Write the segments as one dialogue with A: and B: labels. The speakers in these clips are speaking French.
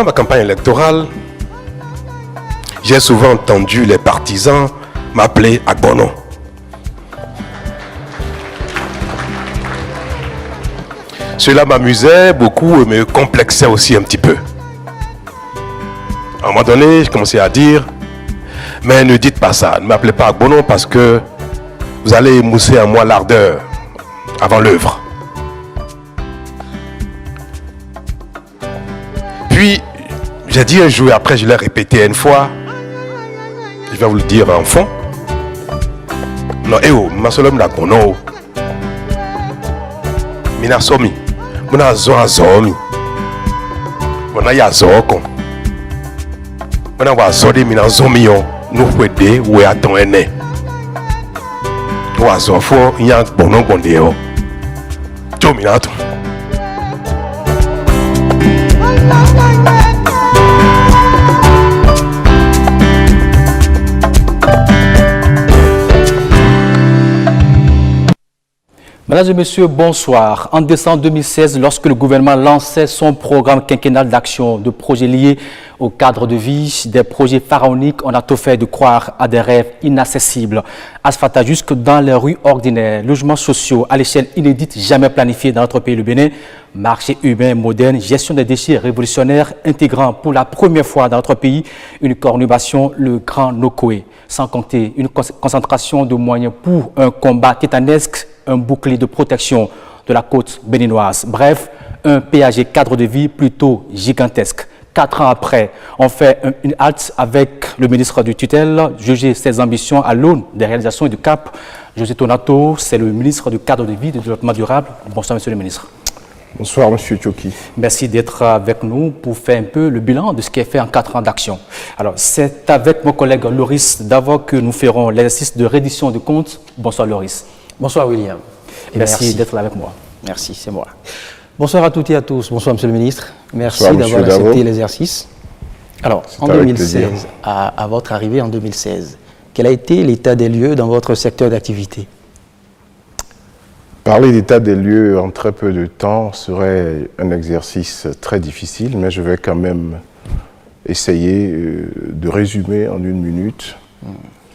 A: ma campagne électorale, j'ai souvent entendu les partisans m'appeler Agbono. Cela m'amusait beaucoup et me complexait aussi un petit peu. À un moment donné, je commençais à dire, mais ne dites pas ça, ne m'appelez pas Agbono parce que vous allez émousser en moi l'ardeur avant l'œuvre. Puis, j'ai dit un jour, et après je l'ai répété une fois, je vais vous le dire en fond. Non, ma solom la Agbono. Mina somi. Muna zo azomi. Muna ya zoko. Muna wa zodi mina zomi yo. Nou kwede we aton ene. Wa zofo yan Agbono bonde yo. Jo mina to.
B: Mesdames et messieurs, bonsoir. En décembre 2016, lorsque le gouvernement lançait son programme quinquennal d'action, de projets liés au cadre de vie, des projets pharaoniques, on a tout fait de croire à des rêves inaccessibles. Asphaltage jusque dans les rues ordinaires, logements sociaux à l'échelle inédite, jamais planifiée dans notre pays, le Bénin, marché urbain moderne, gestion des déchets révolutionnaires, intégrant pour la première fois dans notre pays une conurbation, le Grand Nokoé. Sans compter une concentration de moyens pour un combat titanesque, un bouclier de protection de la côte béninoise. Bref, un PAG cadre de vie plutôt gigantesque. 4 ans après, on fait une halte avec le ministre du tutelle, juger ses ambitions à l'aune des réalisations et du cap. José Tonato, c'est le ministre du cadre de vie et du développement durable. Bonsoir, monsieur le ministre.
C: Bonsoir, monsieur Tchoki.
B: Merci d'être avec nous pour faire un peu le bilan de ce qui est fait en 4 ans d'action. Alors, c'est avec mon collègue Loris d'abord que nous ferons l'exercice de reddition de comptes. Bonsoir, Loris.
D: Bonsoir, William.
B: Merci d'être là avec moi.
D: Merci, c'est moi. Bonsoir à toutes et à tous. Bonsoir, monsieur le ministre. Merci
C: Bonsoir,
D: d'avoir accepté l'exercice. Alors, en 2016, à votre arrivée en 2016, quel a été l'état des lieux dans votre secteur d'activité?
C: Parler d'état des lieux en très peu de temps serait un exercice très difficile, mais je vais quand même essayer de résumer en 1 minute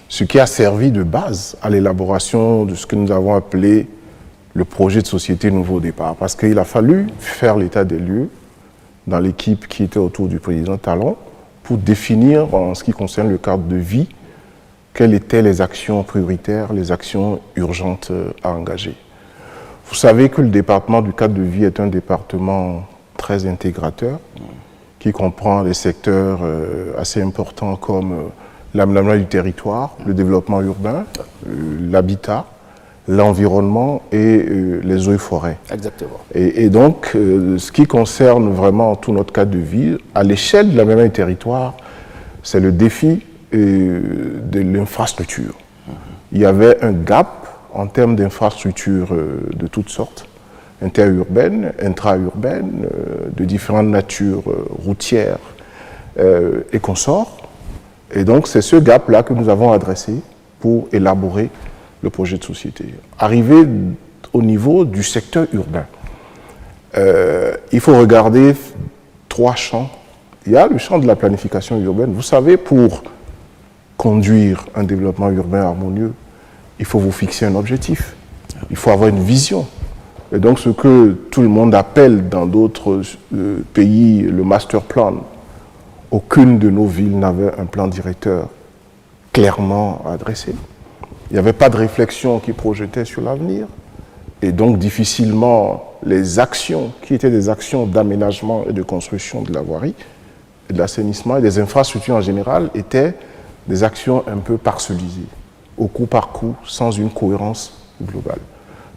C: ce qui a servi de base à l'élaboration de ce que nous avons appelé le projet de société Nouveau Départ. Parce qu'il a fallu faire l'état des lieux dans l'équipe qui était autour du président Talon pour définir, en ce qui concerne le cadre de vie, quelles étaient les actions prioritaires, les actions urgentes à engager. Vous savez que le département du cadre de vie est un département très intégrateur qui comprend des secteurs assez importants comme l'aménagement du territoire, le développement urbain, l'habitat, l'environnement et les eaux et forêts.
D: Exactement.
C: Et donc, ce qui concerne vraiment tout notre cadre de vie, à l'échelle de l'aménagement du territoire, c'est le défi de l'infrastructure. Il y avait un gap en termes d'infrastructures de toutes sortes, interurbaines, intra-urbaines, de différentes natures routières et consorts. Et donc, c'est ce gap-là que nous avons adressé pour élaborer le projet de société. Arrivé au niveau du secteur urbain, il faut regarder 3 champs. Il y a le champ de la planification urbaine. Vous savez, pour conduire un développement urbain harmonieux, il faut vous fixer un objectif. Il faut avoir une vision. Et donc, ce que tout le monde appelle dans d'autres pays le master plan, aucune de nos villes n'avait un plan directeur clairement adressé. Il n'y avait pas de réflexion qui projetait sur l'avenir. Et donc, difficilement, les actions qui étaient des actions d'aménagement et de construction de la voirie, et de l'assainissement et des infrastructures en général étaient des actions un peu parcellisées, au coup par coup, sans une cohérence globale.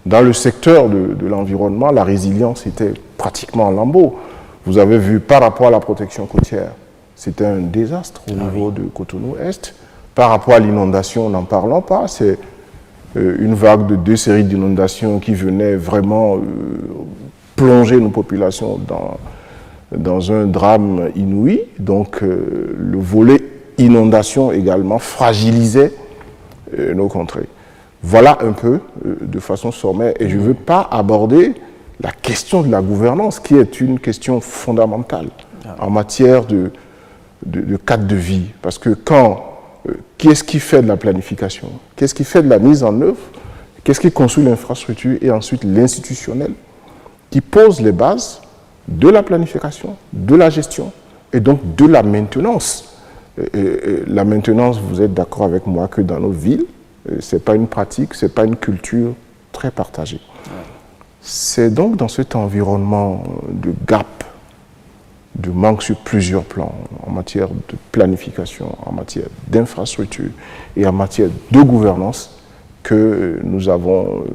C: Dans le secteur de l'environnement, la résilience était pratiquement en lambeaux. Vous avez vu par rapport à la protection côtière, c'était un désastre au niveau de Cotonou-Est. Par rapport à l'inondation, n'en parlons pas, c'est une vague de 2 séries d'inondations qui venaient vraiment plonger nos populations dans un drame inouï. Donc le volet inondation également fragilisait nos contrées. Voilà un peu de façon sommaire, et je ne veux pas aborder la question de la gouvernance, qui est une question fondamentale. en matière de cadre de vie. Parce que qui est-ce qui fait de la planification? Qu'est-ce qui fait de la mise en œuvre? Qu'est-ce qui construit l'infrastructure? Et ensuite l'institutionnel, qui pose les bases de la planification, de la gestion et donc de la maintenance. La maintenance, vous êtes d'accord avec moi que dans nos villes, ce n'est pas une pratique, ce n'est pas une culture très partagée. C'est donc dans cet environnement de gap, de manque sur plusieurs plans, en matière de planification, en matière d'infrastructure et en matière de gouvernance, que nous avons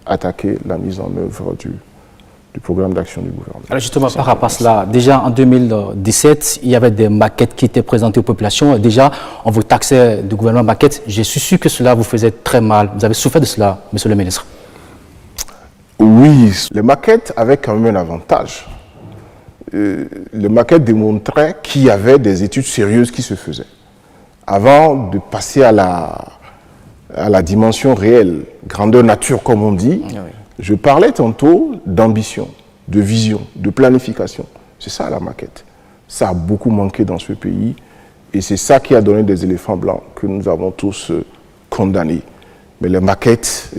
C: attaqué la mise en œuvre du programme d'action du gouvernement.
B: Alors justement, par rapport à cela, déjà en 2017, il y avait des maquettes qui étaient présentées aux populations. Déjà, on vous taxait du gouvernement maquette. Je suis sûr que cela vous faisait très mal. Vous avez souffert de cela, monsieur le ministre?
C: Oui, les maquettes avaient quand même un avantage. Les maquettes démontraient qu'il y avait des études sérieuses qui se faisaient. Avant de passer à la dimension réelle, grandeur nature comme on dit, oui. Je parlais tantôt d'ambition, de vision, de planification. C'est ça la maquette. Ça a beaucoup manqué dans ce pays et c'est ça qui a donné des éléphants blancs que nous avons tous condamnés. Mais les maquettes,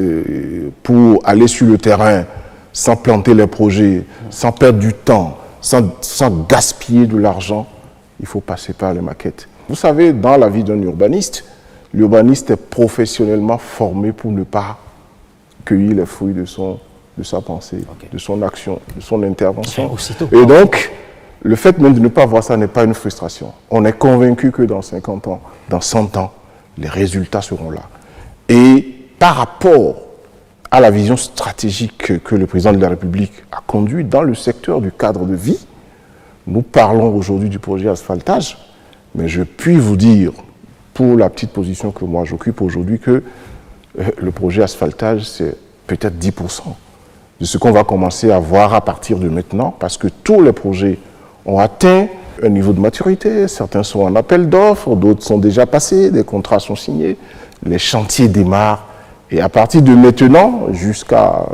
C: pour aller sur le terrain sans planter les projets, sans perdre du temps, sans gaspiller de l'argent, il faut passer par les maquettes. Vous savez, dans la vie d'un urbaniste, l'urbaniste est professionnellement formé pour ne pas cueillir les fruits de sa pensée, okay. De son action, de son intervention. Et donc, le fait même de ne pas voir ça n'est pas une frustration. On est convaincu que dans 50 ans, dans 100 ans, les résultats seront là. Et par rapport à la vision stratégique que le président de la République a conduite dans le secteur du cadre de vie, nous parlons aujourd'hui du projet asphaltage, mais je puis vous dire, pour la petite position que moi j'occupe aujourd'hui, que le projet asphaltage, c'est peut-être 10% de ce qu'on va commencer à voir à partir de maintenant, parce que tous les projets ont atteint un niveau de maturité, certains sont en appel d'offres, d'autres sont déjà passés, des contrats sont signés, les chantiers démarrent, et à partir de maintenant, jusqu'à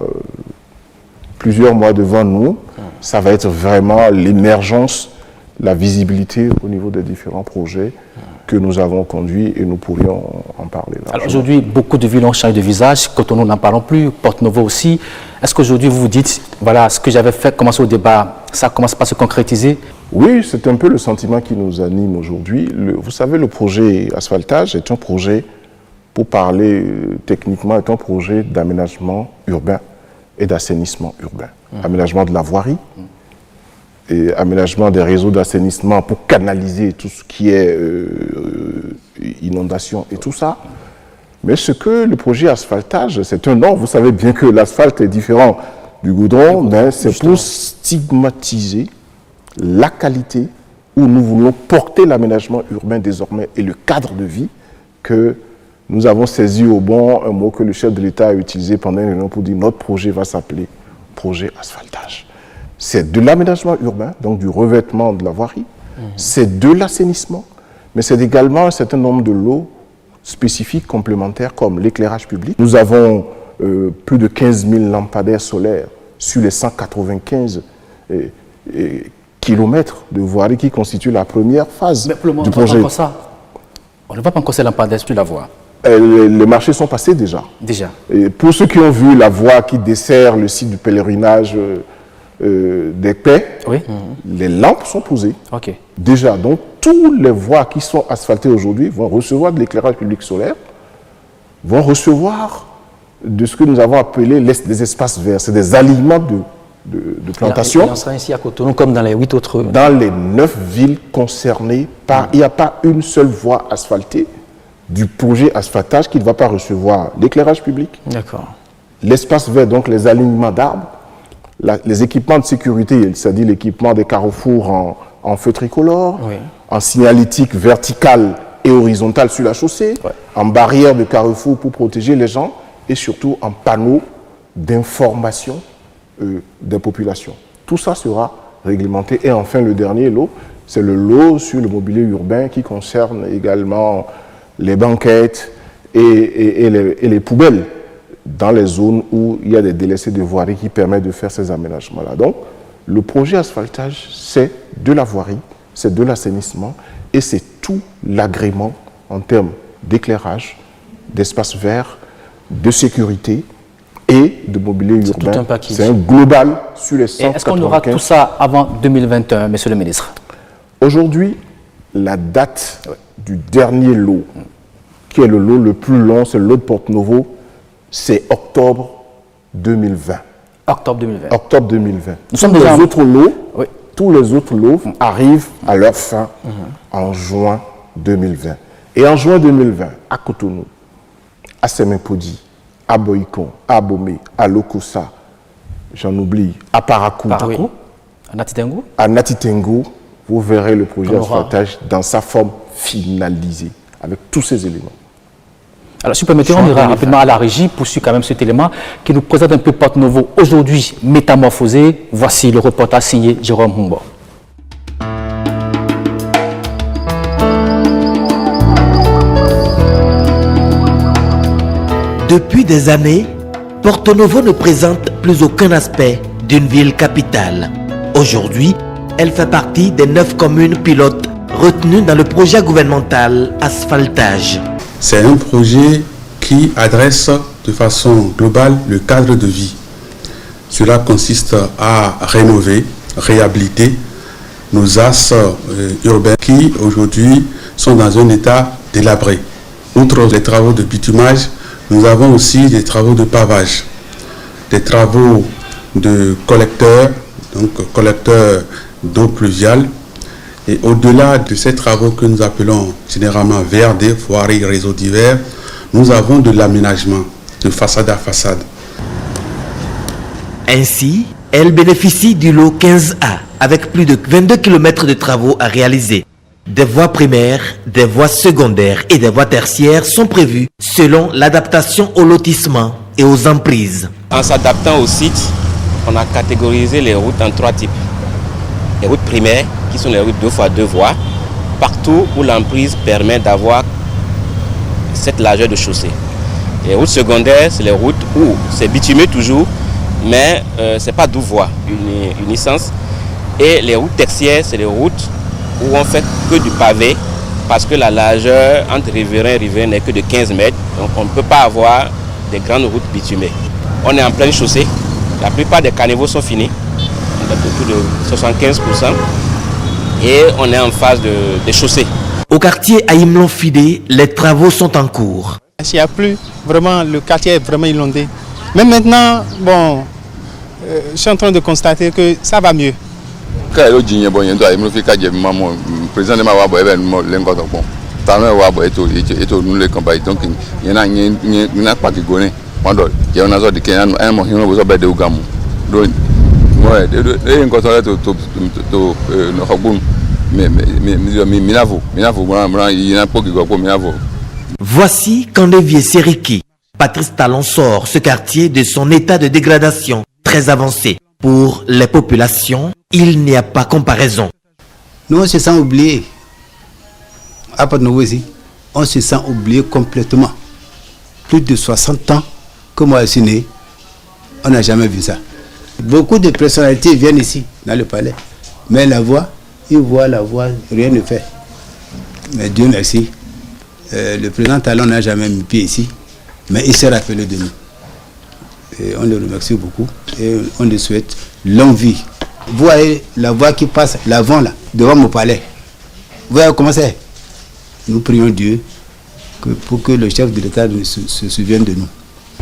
C: plusieurs mois devant nous, ça va être vraiment l'émergence, la visibilité au niveau des différents projets que nous avons conduits et nous pourrions en parler.
B: Alors aujourd'hui, beaucoup de villes ont changé de visage, Cotonou n'en parlons plus, Porto-Novo aussi. Est-ce qu'aujourd'hui vous vous dites, voilà, ce que j'avais fait commencer au débat, ça commence pas à se concrétiser?
C: Oui, c'est un peu le sentiment qui nous anime aujourd'hui. Vous savez, le projet asphaltage est un projet, pour parler techniquement, est un projet d'aménagement urbain et d'assainissement urbain. Aménagement de la voirie, et aménagement des réseaux d'assainissement pour canaliser tout ce qui est inondation et tout ça. Mais ce que le projet asphaltage, c'est un nom. Vous savez bien que l'asphalte est différent du goudron, mais c'est pour stigmatiser la qualité où nous voulons porter l'aménagement urbain désormais et le cadre de vie que nous avons saisi au bon un mot que le chef de l'État a utilisé pendant une réunion pour dire notre projet va s'appeler projet asphaltage. C'est de l'aménagement urbain, donc du revêtement de la voirie, c'est de l'assainissement, mais c'est également un certain nombre de lots spécifiques complémentaires comme l'éclairage public. Nous avons plus de 15 000 lampadaires solaires sur les 195 kilomètres de voirie qui constituent la première phase du projet.
B: On ne voit pas encore ces lampadaires sur la voie.
C: Les marchés sont passés déjà. Et pour ceux qui ont vu la voie qui dessert le site du pèlerinage des Paix, oui. Les lampes sont posées.
B: Okay.
C: Déjà, donc, toutes les voies qui sont asphaltées aujourd'hui vont recevoir de l'éclairage public solaire, vont recevoir de ce que nous avons appelé des espaces verts. C'est des alignements de plantation.
D: Il en sera ainsi à Cotonou comme dans les 8 autres.
C: Dans les 9 villes concernées, il n'y a pas une seule voie asphaltée du projet asphaltage qui ne va pas recevoir l'éclairage public.
D: D'accord.
C: L'espace vert, donc les alignements d'arbres, les équipements de sécurité, c'est-à-dire l'équipement des carrefours en feu tricolore, oui. En signalétique verticale et horizontale sur la chaussée, ouais. En barrière de carrefour pour protéger les gens et surtout en panneaux d'information des populations. Tout ça sera réglementé. Et enfin, le dernier lot, c'est le lot sur le mobilier urbain qui concerne également les banquettes et les poubelles dans les zones où il y a des délaissés de voirie qui permettent de faire ces aménagements-là. Donc, Le projet asphaltage, c'est de la voirie, c'est de l'assainissement et c'est tout l'agrément en termes d'éclairage, d'espace vert, de sécurité et de mobilier urbain. C'est un global sur les 195.
B: Est-ce qu'on aura tout ça avant 2021, monsieur le ministre?
C: Aujourd'hui, la date du dernier lot, qui est le lot le plus long, c'est le lot de Porte-Novo, c'est octobre 2020.
B: Octobre 2020.
C: Octobre 2020.
B: Oui.
C: Tous les autres lots arrivent à leur fin en juin 2020. Et en juin 2020, à Cotonou, à Semenpodi, à Boïkon, à Abomey, à Lokossa, j'en oublie, à Parakou,
B: à Natitengo.
C: À Natitengo, vous verrez le projet asphaltage dans sa forme finalisée, avec tous ces éléments.
B: Alors, si vous permettez, on ira rapidement à la régie pour suivre quand même cet élément qui nous présente un peu Porte-Novo aujourd'hui métamorphosé. Voici le reportage signé Jérôme Humbo.
E: Depuis des années, Porte-Novo ne présente plus aucun aspect d'une ville capitale. Aujourd'hui, elle fait partie des 9 communes pilotes retenues dans le projet gouvernemental Asphaltage.
F: C'est un projet qui adresse de façon globale le cadre de vie. Cela consiste à rénover, réhabiliter nos axes urbains qui aujourd'hui sont dans un état délabré. Outre les travaux de bitumage, nous avons aussi des travaux de pavage, des travaux de collecteurs, donc collecteurs d'eau pluviale. Et au-delà de ces travaux que nous appelons généralement VRD, voirie, réseaux divers, nous avons de l'aménagement de façade à façade.
E: Ainsi, elle bénéficie du lot 15A avec plus de 22 km de travaux à réaliser. Des voies primaires, des voies secondaires et des voies tertiaires sont prévues selon l'adaptation au lotissement et aux emprises.
G: En s'adaptant au site, on a catégorisé les routes en 3 types. Les routes primaires, qui sont les routes 2x2 voies, partout où l'emprise permet d'avoir cette largeur de chaussée. Les routes secondaires, c'est les routes où c'est bitumé toujours, mais ce n'est pas 12 voies, une licence. Et les routes tertiaires, c'est les routes où on fait que du pavé, parce que la largeur entre riverain et riverain n'est que de 15 mètres, donc on ne peut pas avoir des grandes routes bitumées. On est en pleine chaussée, la plupart des caniveaux sont finis, autour de 75%, et on est en phase de chaussée.
E: Au quartier Aïmlon-Fidé, les travaux sont en cours.
H: S'il n'y a plus, vraiment, le quartier est vraiment inondé. Mais maintenant, bon, je suis en train de constater que ça va mieux.
E: Voici Kandevie Seriki. Patrice Talon sort ce quartier de son état de dégradation très avancé. Pour les populations, il n'y a pas comparaison.
I: Nous, on se sent oublié. À Porte-Novo ici, on se sent oublié complètement. Plus de 60 ans que moi je suis né, on n'a jamais vu ça. Beaucoup de personnalités viennent ici, dans le palais. Mais la voix, ils voient la voix, rien ne fait. Mais Dieu merci, le président Talon n'a jamais mis pied ici, mais il s'est rappelé de nous. Et on le remercie beaucoup et on lui souhaite longue vie. Vous voyez la voie qui passe, l'avant là, devant mon palais. Vous voyez comment c'est? Nous prions Dieu pour que le chef de l'État se souvienne de nous.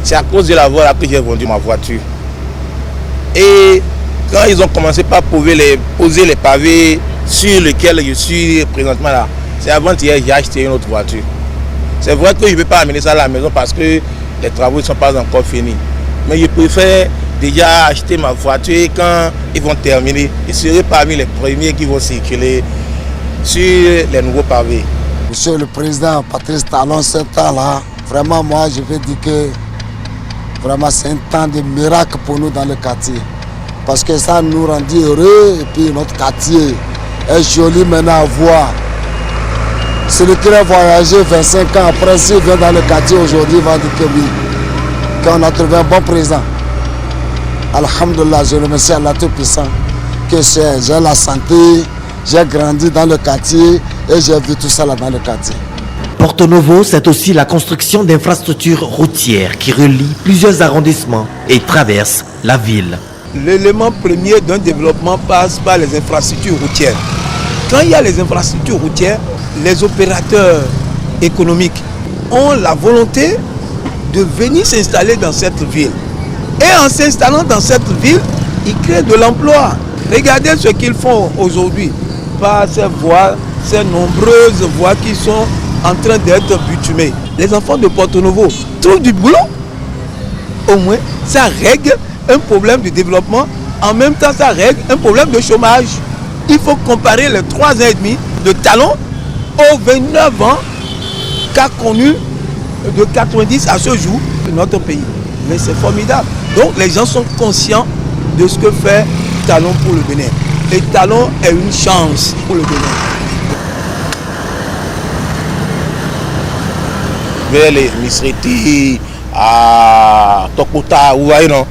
J: C'est à cause de la voie là que j'ai vendu ma voiture. Et quand ils ont commencé par poser les pavés sur lesquels je suis présentement là, c'est avant-hier que j'ai acheté une autre voiture. C'est vrai que je ne vais pas amener ça à la maison parce que les travaux ne sont pas encore finis. Mais je préfère déjà acheter ma voiture quand ils vont terminer. Je serai parmi les premiers qui vont circuler sur les nouveaux pavés.
K: Monsieur le Président Patrice Talon, ce temps-là, vraiment moi je vais dire que vraiment c'est un temps de miracle pour nous dans le quartier. Parce que ça nous rendit heureux et puis notre quartier est joli maintenant à voir. Celui qui a voyagé 25 ans après, s'il vient dans le quartier aujourd'hui, il va dire que oui, qu'on a trouvé un bon président. Alhamdulillah, je remercie Allah Tout-Puissant que j'ai la santé, j'ai grandi dans le quartier et j'ai vu tout ça là dans le quartier.
E: Porto Novo, c'est aussi la construction d'infrastructures routières qui relient plusieurs arrondissements et traversent la ville.
J: L'élément premier d'un développement passe par les infrastructures routières. Quand il y a les infrastructures routières, les opérateurs économiques ont la volonté de venir s'installer dans cette ville. Et en s'installant dans cette ville, ils créent de l'emploi. Regardez ce qu'ils font aujourd'hui par ces voies, ces nombreuses voies qui sont en train d'être bitumées. Les enfants de Porto Novo trouvent du boulot. Au moins, ça règle un problème de développement. En même temps, ça règle un problème de chômage. Il faut comparer les 3 ans et demi de Talon aux 29 ans qu'a connu de 90 à ce jour notre pays. Mais c'est formidable. Donc les gens sont conscients de ce que fait Talon pour le Bénin. Et Talon est une chance pour le Bénin. Vers les Misreti, à Tokota, vous voyez non,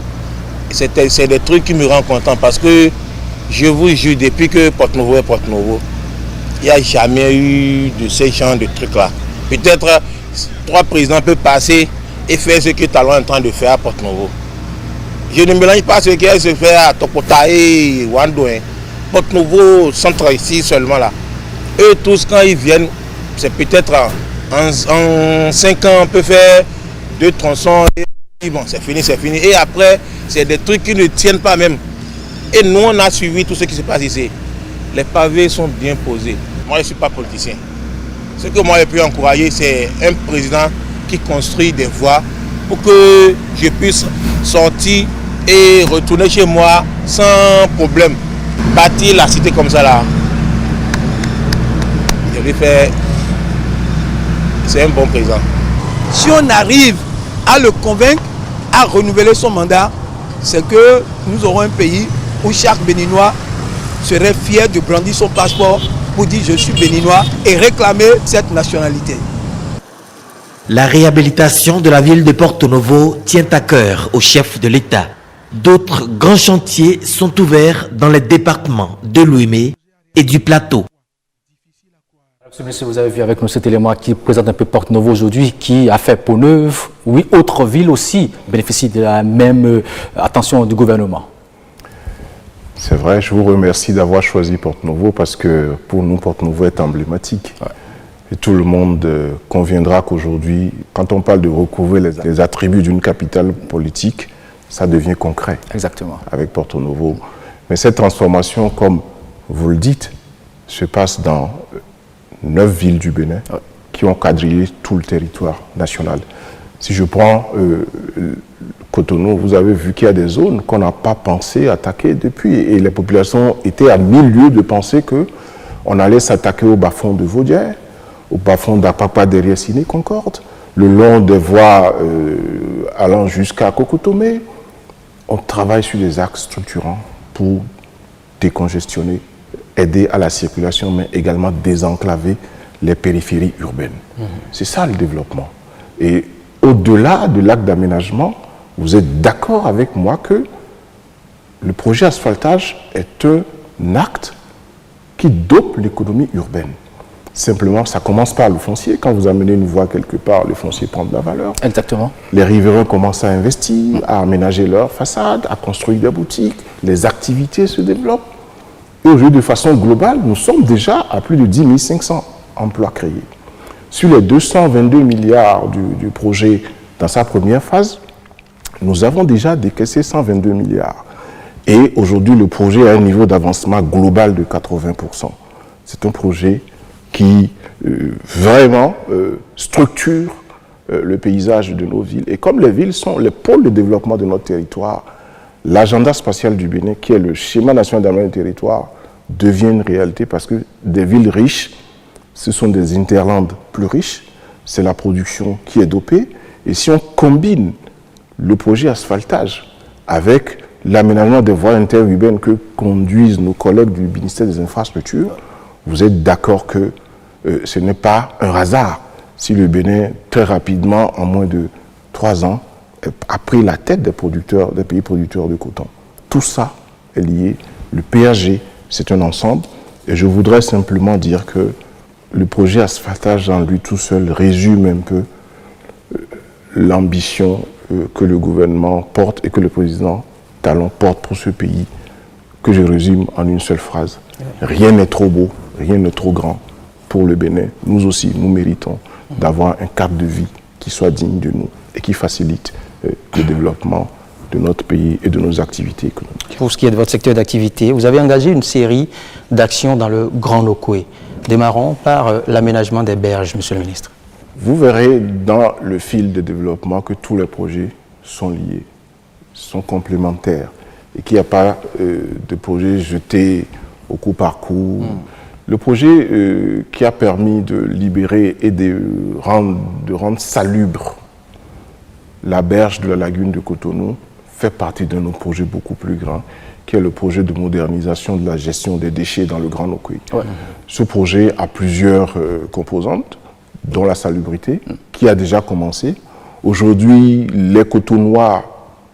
J: c'est des trucs qui me rendent content parce que je vous jure, depuis que Porto Novo est Porto Novo, il n'y a jamais eu de ces genres de trucs là. Peut-être 3 présidents peuvent passer et faire ce que Talon est en train de faire à Porto Novo. Je ne mélange pas ce qui se fait à Tokota et Wando. Porto Novo centre ici seulement là. Eux tous quand ils viennent, c'est peut-être en 5 ans on peut faire 2 tronçons et bon c'est fini. Et après c'est des trucs qui ne tiennent pas même. Et nous on a suivi tout ce qui se passe ici. Les pavés sont bien posés. Moi je ne suis pas politicien. Ce que moi j'ai pu encourager, c'est un président qui construit des voies pour que je puisse sortir et retourner chez moi sans problème. Bâtir la cité comme ça là. Je vais faire. C'est un bon président. Si on arrive à le convaincre à renouveler son mandat, c'est que nous aurons un pays où chaque Béninois serait fier de brandir son passeport pour dire je suis béninois et réclamer cette nationalité.
E: La réhabilitation de la ville de Porto Novo tient à cœur au chef de l'État. D'autres grands chantiers sont ouverts dans les départements de Lomé et du Plateau.
B: Monsieur, vous avez vu avec nous cet élément qui présente un peu Porto Novo aujourd'hui, qui a fait peau neuve. Oui, autres villes aussi bénéficient de la même attention du gouvernement.
C: C'est vrai, je vous remercie d'avoir choisi Porto Novo parce que pour nous, Porto Novo est emblématique. Ouais. Et tout le monde conviendra qu'aujourd'hui, quand on parle de recouvrer les attributs d'une capitale politique, ça devient concret.
B: Exactement.
C: Avec Porto Novo. Mais cette transformation, comme vous le dites, se passe dans 9 villes du Bénin qui ont quadrillé tout le territoire national. Si je prends Cotonou, vous avez vu qu'il y a des zones qu'on n'a pas pensé attaquer depuis. Et les populations étaient à 1000 lieues de penser qu'on allait s'attaquer au bas-fond de Vaudière, au bas-fond d'Apapa derrière Ciné-Concorde, le long des voies allant jusqu'à Kokotomé. On travaille sur des axes structurants pour décongestionner, aider à la circulation, mais également désenclaver les périphéries urbaines. C'est ça le développement. Et au-delà de l'acte d'aménagement, vous êtes d'accord avec moi que le projet asphaltage est un acte qui dope l'économie urbaine. Simplement, ça commence par le foncier. Quand vous amenez une voie quelque part, le foncier prend de la valeur.
B: Exactement.
C: Les riverains commencent à investir, à aménager leurs façades, à construire des boutiques. Les activités se développent. Et aujourd'hui, de façon globale, nous sommes déjà à plus de 10 500 emplois créés. Sur les 222 milliards du projet dans sa première phase, nous avons déjà décaissé 122 milliards. Et aujourd'hui, le projet a un niveau d'avancement global de 80%. C'est un projet qui vraiment structure le paysage de nos villes. Et comme les villes sont les pôles de développement de notre territoire, l'agenda spatial du Bénin, qui est le schéma national d'aménagement du territoire, devient une réalité parce que des villes riches, ce sont des hinterlands plus riches, c'est la production qui est dopée. Et si on combine le projet asphaltage avec l'aménagement des voies interurbaines que conduisent nos collègues du ministère des Infrastructures, vous êtes d'accord que ce n'est pas un hasard si le Bénin, très rapidement, en moins de 3 ans, a pris la tête des pays producteurs de coton. Tout ça est lié le péage, c'est un ensemble. Et je voudrais simplement dire que le projet asphaltage en lui tout seul résume un peu l'ambition que le gouvernement porte et que le président Talon porte pour ce pays, que je résume en une seule phrase. Rien n'est trop beau, rien n'est trop grand pour le Bénin. Nous aussi, nous méritons d'avoir un cadre de vie qui soit digne de nous et qui facilite le développement de notre pays et de nos activités économiques.
D: Pour ce qui est de votre secteur d'activité, vous avez engagé une série d'actions dans le Grand Nokoué. Démarrons par l'aménagement des berges, Monsieur le ministre.
C: Vous verrez dans le fil de développement que tous les projets sont liés, sont complémentaires et qu'il n'y a pas de projet jeté au coup par coup. Le projet qui a permis de libérer et de rendre salubre la berge de la lagune de Cotonou fait partie d'un autre projet beaucoup plus grand, qui est le projet de modernisation de la gestion des déchets dans le Grand Nokoué. Ce projet a plusieurs composantes, dont la salubrité, qui a déjà commencé. Aujourd'hui, les Cotonnois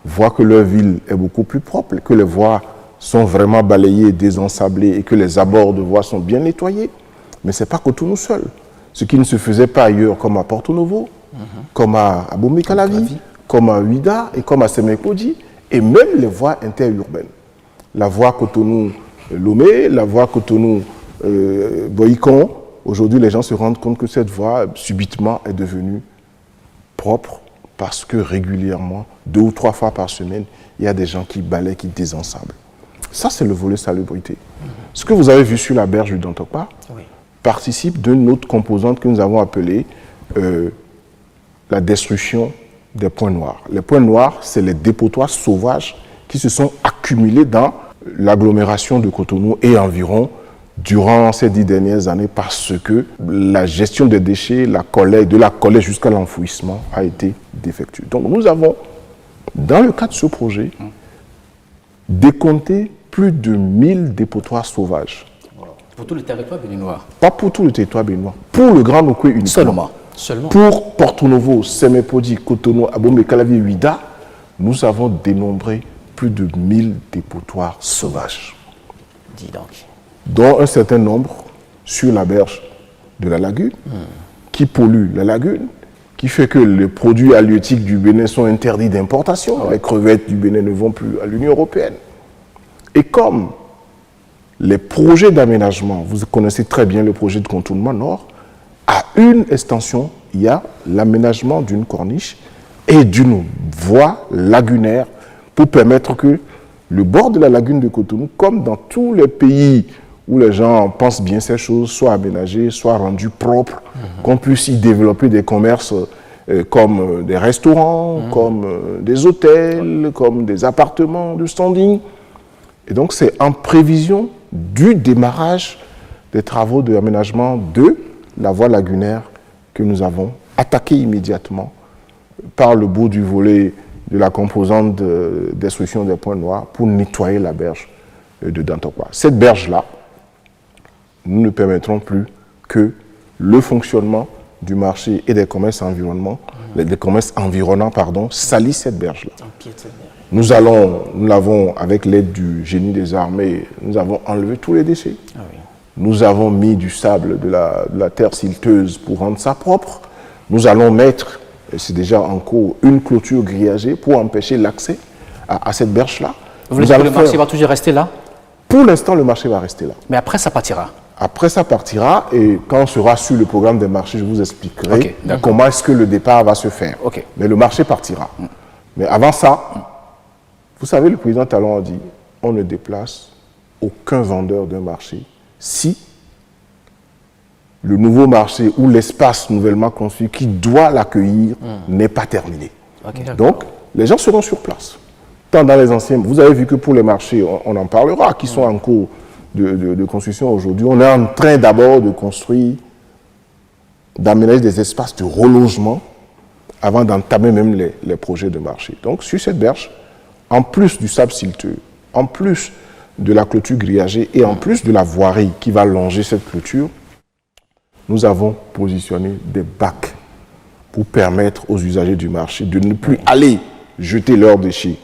C: voient que leur ville est beaucoup plus propre, que les voies sont vraiment balayées, désensablées et que les abords de voies sont bien nettoyés. Mais ce n'est pas Cotonou seul. Ce qui ne se faisait pas ailleurs, comme à Porto Novo, comme à Abomey-Calavi, comme à Ouida et comme à Sémékodi, et même les voies interurbaines. La voie Cotonou-Lomé, la voie Cotonou-Boïcon. Aujourd'hui, les gens se rendent compte que cette voie, subitement, est devenue propre parce que régulièrement, 2 ou 3 fois par semaine, il y a des gens qui balayent, qui désensablent. Ça, c'est le volet salubrité. Ce que vous avez vu sur la berge du Dantokpa participe d'une autre composante que nous avons appelée la destruction des points noirs. Les points noirs, c'est les dépotoirs sauvages qui se sont accumulés dans l'agglomération de Cotonou et environ durant ces 10 dernières années parce que la gestion des déchets, de la collecte jusqu'à l'enfouissement a été défectueuse. Donc nous avons, dans le cadre de ce projet, décompté plus de 1000 dépotoirs sauvages.
B: Pour tout le territoire béninois?
C: Pas pour tout le territoire béninois, pour le Grand Nokoué uniquement.
D: Seulement.
C: Pour Porto Novo, Sémékodi, Cotonou, Abomey-Calavi, Ouida, nous avons dénombré plus de 1000 dépotoirs sauvages.
D: Dis donc.
C: Dont un certain nombre sur la berge de la lagune, qui polluent la lagune, qui fait que les produits halieutiques du Bénin sont interdits d'importation. Les crevettes du Bénin ne vont plus à l'Union européenne. Et comme les projets d'aménagement, vous connaissez très bien le projet de contournement nord, à une extension, il y a l'aménagement d'une corniche et d'une voie lagunaire pour permettre que le bord de la lagune de Cotonou, comme dans tous les pays où les gens pensent bien ces choses, soit aménagé, soit rendu propre, qu'on puisse y développer des commerces comme des restaurants, comme des hôtels, comme des appartements de standing. Et donc c'est en prévision du démarrage des travaux d'aménagement de la voie lagunaire que nous avons attaqué immédiatement par le bout du volet de la composante de destruction des points noirs pour nettoyer la berge de Dantokpa. Cette berge-là, nous ne permettrons plus que le fonctionnement du marché et des commerces environnants, salissent cette berge-là. Nous l'avons, avec l'aide du génie des armées, nous avons enlevé tous les déchets. Nous avons mis du sable, de la terre silteuse pour rendre ça propre. Nous allons mettre, et c'est déjà en cours, une clôture grillagée pour empêcher l'accès à cette berge-là.
B: Vous voulez dire que le marché va toujours rester là?
C: Pour l'instant, le marché va rester là.
B: Mais après, ça partira?
C: Après, ça partira et quand on sera sur le programme des marchés, je vous expliquerai comment est-ce que le départ va se faire. Mais le marché partira. Mais avant ça, vous savez, le président Talon a dit, on ne déplace aucun vendeur d'un marché si le nouveau marché ou l'espace nouvellement construit qui doit l'accueillir n'est pas terminé. Donc, les gens seront sur place. Tant dans les anciens, vous avez vu que pour les marchés, on en parlera, qui sont en cours de construction aujourd'hui. On est en train d'abord de construire, d'aménager des espaces de relogement avant d'entamer même les projets de marché. Donc, sur cette berge, en plus du sable silteux, en plus de la clôture grillagée et en plus de la voirie qui va longer cette clôture, nous avons positionné des bacs pour permettre aux usagers du marché de ne plus aller jeter leurs déchets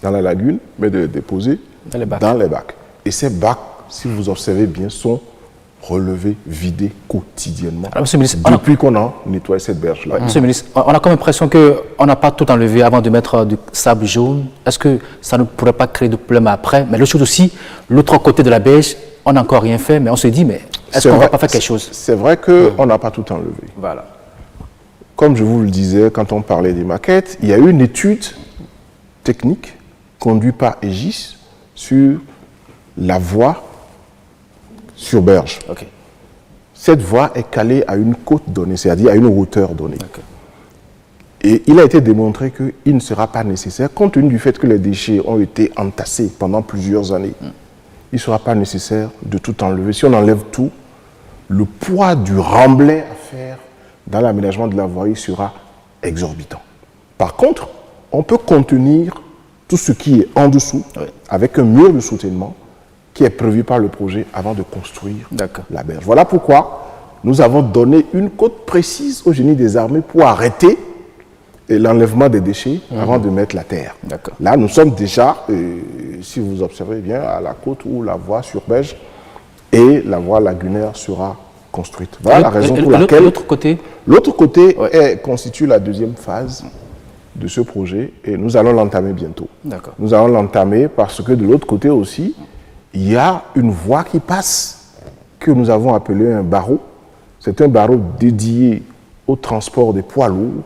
C: dans la lagune, mais de les déposer
B: dans les
C: bacs. Et ces bacs, si vous observez bien, sont relevés, vidés quotidiennement.
B: Alors, Monsieur le ministre,
C: depuis qu'on a nettoyé cette berge-là.
B: Monsieur le ministre, on a comme l'impression qu'on n'a pas tout enlevé avant de mettre du sable jaune. Est-ce que ça ne pourrait pas créer de problèmes après? Mais l'autre chose aussi, l'autre côté de la berge, on n'a encore rien fait, mais on se dit, mais est-ce qu'on ne va pas faire quelque chose?
C: C'est vrai qu'on n'a pas tout enlevé.
B: Voilà.
C: Comme je vous le disais, quand on parlait des maquettes, il y a eu une étude technique conduite par Aegis sur la voie sur berge.
B: Okay.
C: Cette voie est calée à une côte donnée, c'est-à-dire à une hauteur donnée. Okay. Et il a été démontré qu'il ne sera pas nécessaire, compte tenu du fait que les déchets ont été entassés pendant plusieurs années, il ne sera pas nécessaire de tout enlever. Si on enlève tout, le poids du remblai à faire dans l'aménagement de la voirie sera exorbitant. Par contre, on peut contenir tout ce qui est en dessous avec un mur de soutènement qui est prévu par le projet avant de construire la berge. Voilà pourquoi nous avons donné une cote précise au génie des armées pour arrêter l'enlèvement des déchets avant de mettre la terre. Là, nous sommes déjà, si vous observez bien, à la côte où la voie sur berge et la voie lagunaire sera construite. Voilà la raison pour laquelle l'autre côté constitue la deuxième phase de ce projet et nous allons l'entamer bientôt. Nous allons l'entamer parce que de l'autre côté aussi, il y a une voie qui passe que nous avons appelée un barreau. C'est un barreau dédié au transport des poids lourds